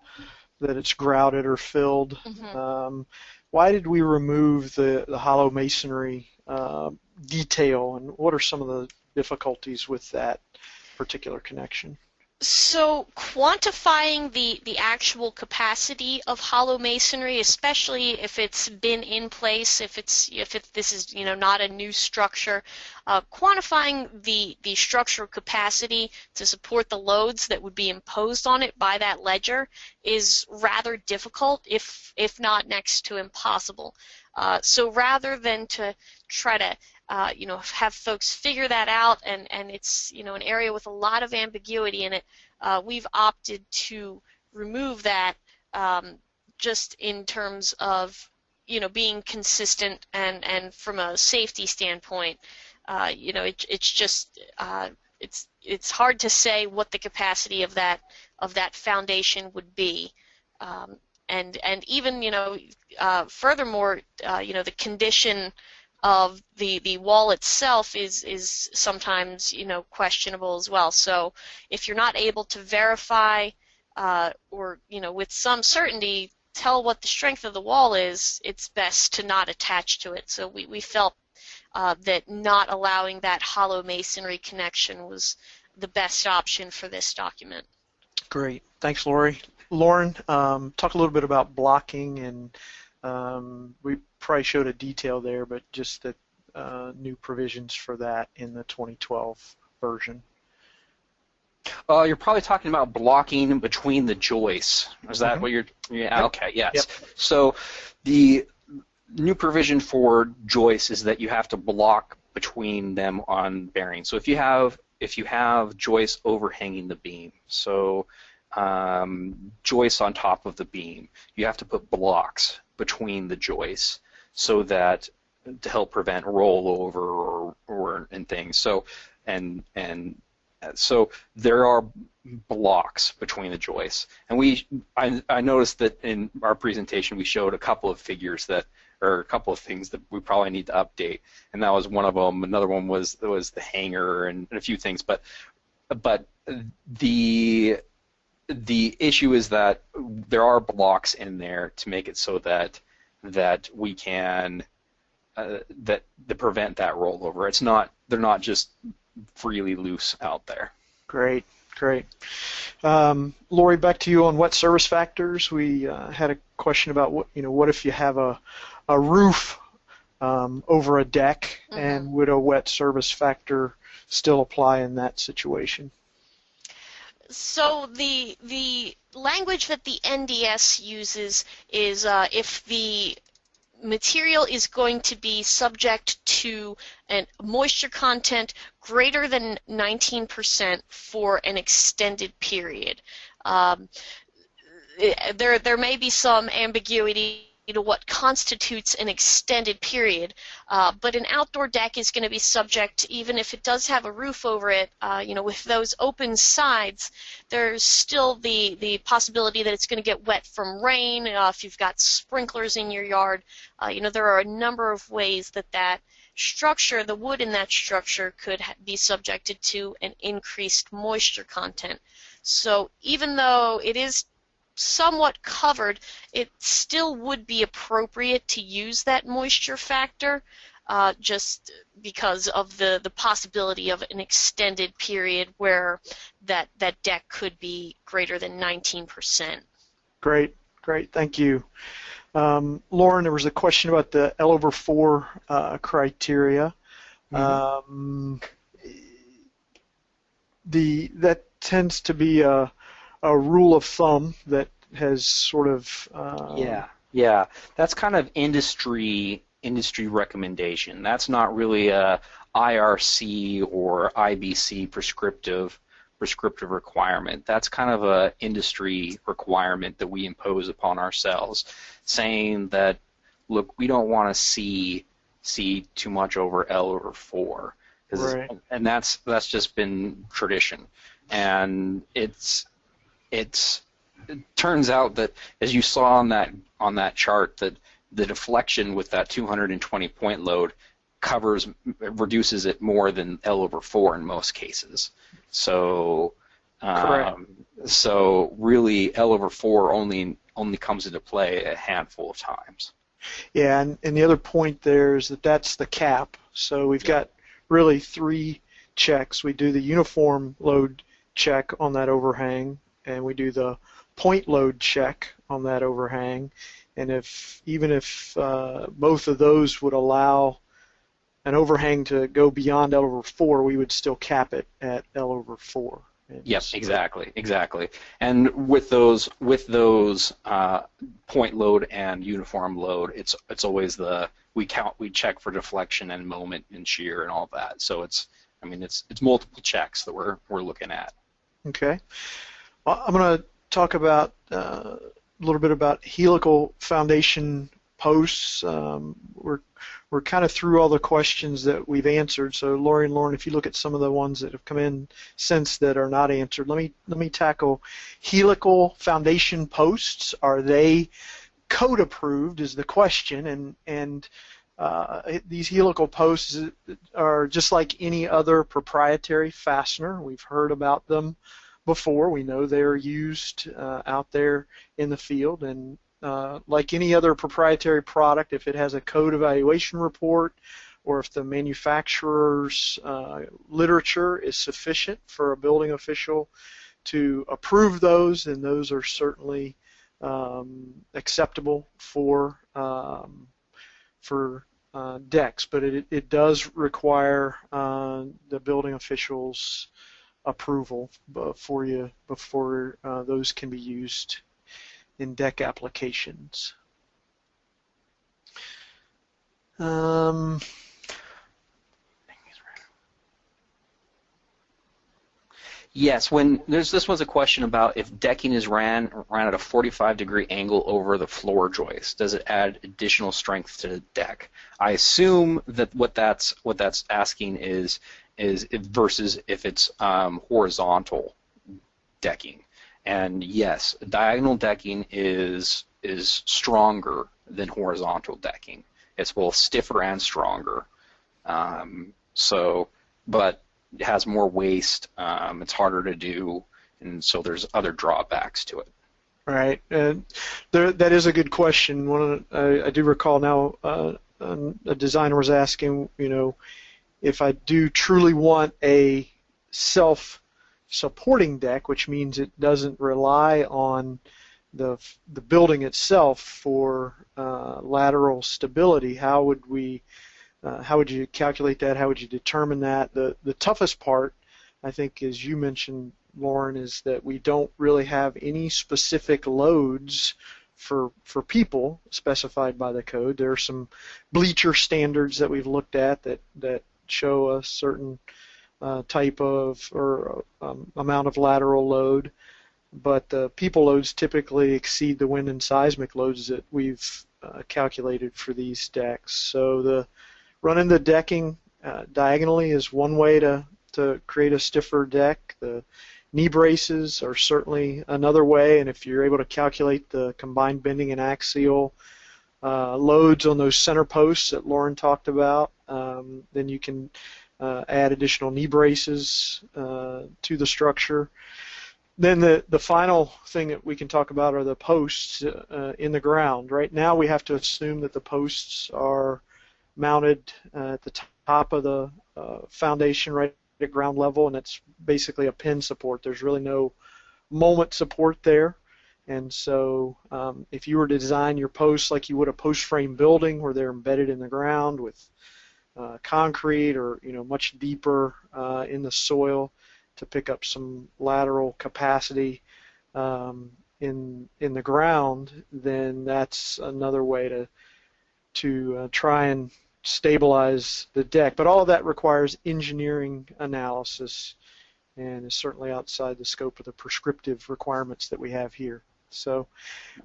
S4: it's grouted or filled.
S1: Mm-hmm.
S4: Why did we remove the hollow masonry detail, and what are some of the difficulties with that particular connection?
S1: So quantifying the actual capacity of hollow masonry, especially if it's been in place, if this is not a new structure, quantifying the structural capacity to support the loads that would be imposed on it by that ledger is rather difficult, if not next to impossible. So rather than to try to have folks figure that out, and it's an area with a lot of ambiguity in it, we've opted to remove that just in terms of being consistent and from a safety standpoint. It's hard to say what the capacity of that foundation would be. And even furthermore, the condition of the wall itself is sometimes questionable as well. So if you're not able to verify or with some certainty tell what the strength of the wall is, it's best to not attach to it. So we felt that not allowing that hollow masonry connection was the best option for this document.
S4: Great, thanks, Lori. Lauren, talk a little bit about blocking, and we probably showed a detail there, but just the new provisions for that in the 2012 version.
S3: You're probably talking about blocking between the joists. Is that what you're? Yeah. Yep. Okay. Yes. Yep. So the new provision for joists is that you have to block between them on bearings. So if you have if you have joists overhanging the beam, so joists on top of the beam, you have to put blocks between the joists so that to help prevent rollover or and things. So so there are blocks between the joists, and I noticed that in our presentation we showed a couple of figures that, or a couple of things that we probably need to update, and that was one of them. Another one was the hanger and a few things, but the issue is that there are blocks in there to make it so that we can that to prevent that rollover. They're not just freely loose out there.
S4: Great. Lori, back to you on wet service factors. We had a question about what if you have a roof over a deck, and would a wet service factor still apply in that situation?
S1: So the language that the NDS uses is if the material is going to be subject to a moisture content greater than 19% for an extended period. There may be some ambiguity to what constitutes an extended period, but an outdoor deck is going to be subject, even if it does have a roof over it, with those open sides, there's still the possibility that it's going to get wet from rain. If you've got sprinklers in your yard, there are a number of ways that structure, the wood in that structure, could be subjected to an increased moisture content. So even though it is somewhat covered, it still would be appropriate to use that moisture factor, just because of the possibility of an extended period where that deck could be greater than 19%.
S4: Great, thank you. Lauren, there was a question about the L/4 criteria. That tends to be a rule of thumb that has sort of
S3: yeah, that's kind of industry recommendation. That's not really a IRC or IBC prescriptive requirement. That's kind of a industry requirement that we impose upon ourselves, saying that, look, we don't want to see too much over L/4,
S4: right.
S3: And that's just been tradition, and it turns out that, as you saw on that chart, that the deflection with that 220 point load reduces it more than L/4 in most cases. So so really L/4 only comes into play a handful of times.
S4: Yeah, and the other point there is that's the cap. So we've got really 3 checks. We do the uniform load check on that overhang, and we do the point load check on that overhang, and even if both of those would allow an overhang to go beyond L/4, we would still cap it at L/4.
S3: Yep, exactly. And with those point load and uniform load, it's always we check for deflection and moment and shear and all that. So it's multiple checks that we're looking at.
S4: Okay. Well, I'm going to talk about a little bit about helical foundation posts. We're kind of through all the questions that we've answered. So Lauren, if you look at some of the ones that have come in since that are not answered, let me tackle helical foundation posts. Are they code approved is the question, and these helical posts are just like any other proprietary fastener. We've heard about them before. We know they're used out there in the field, and like any other proprietary product, if it has a code evaluation report or if the manufacturer's literature is sufficient for a building official to approve those, then those are certainly acceptable for decks. But it does require the building official's approval before those can be used in deck applications.
S3: Yes, when this was a question about if decking is ran at a 45-degree angle over the floor joist, does it add additional strength to the deck? I assume that what that's asking is versus if it's horizontal decking. And yes, diagonal decking is stronger than horizontal decking. It's both stiffer and stronger. But it has more waste. It's harder to do, and so there's other drawbacks to it.
S4: Right. That is a good question. I do recall now a designer was asking, if I do truly want a self-supporting deck, which means it doesn't rely on the building itself for lateral stability, how would you calculate that? How would you determine that? The toughest part, I think, as you mentioned, Lauren, is that we don't really have any specific loads for people specified by the code. There are some bleacher standards that we've looked at that show a certain type of or amount of lateral load, but the people loads typically exceed the wind and seismic loads that we've calculated for these decks. So running the decking diagonally is one way to create a stiffer deck. The knee braces are certainly another way, and if you're able to calculate the combined bending and axial loads on those center posts that Lauren talked about, then you can add additional knee braces to the structure. Then the final thing that we can talk about are the posts in the ground. Right now we have to assume that the posts are mounted at the top of the foundation right at ground level, and it's basically a pin support. There's really no moment support there, and so if you were to design your posts like you would a post frame building where they're embedded in the ground with concrete or much deeper in the soil to pick up some lateral capacity in the ground, then that's another way to try and stabilize the deck. But all of that requires engineering analysis and is certainly outside the scope of the prescriptive requirements that we have here. So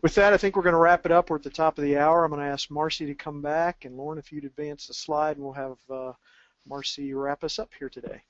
S4: with that, I think we're going to wrap it up. We're at the top of the hour. I'm going to ask Marcy to come back, and Lauren, if you'd advance the slide, and we'll have Marcy wrap us up here today.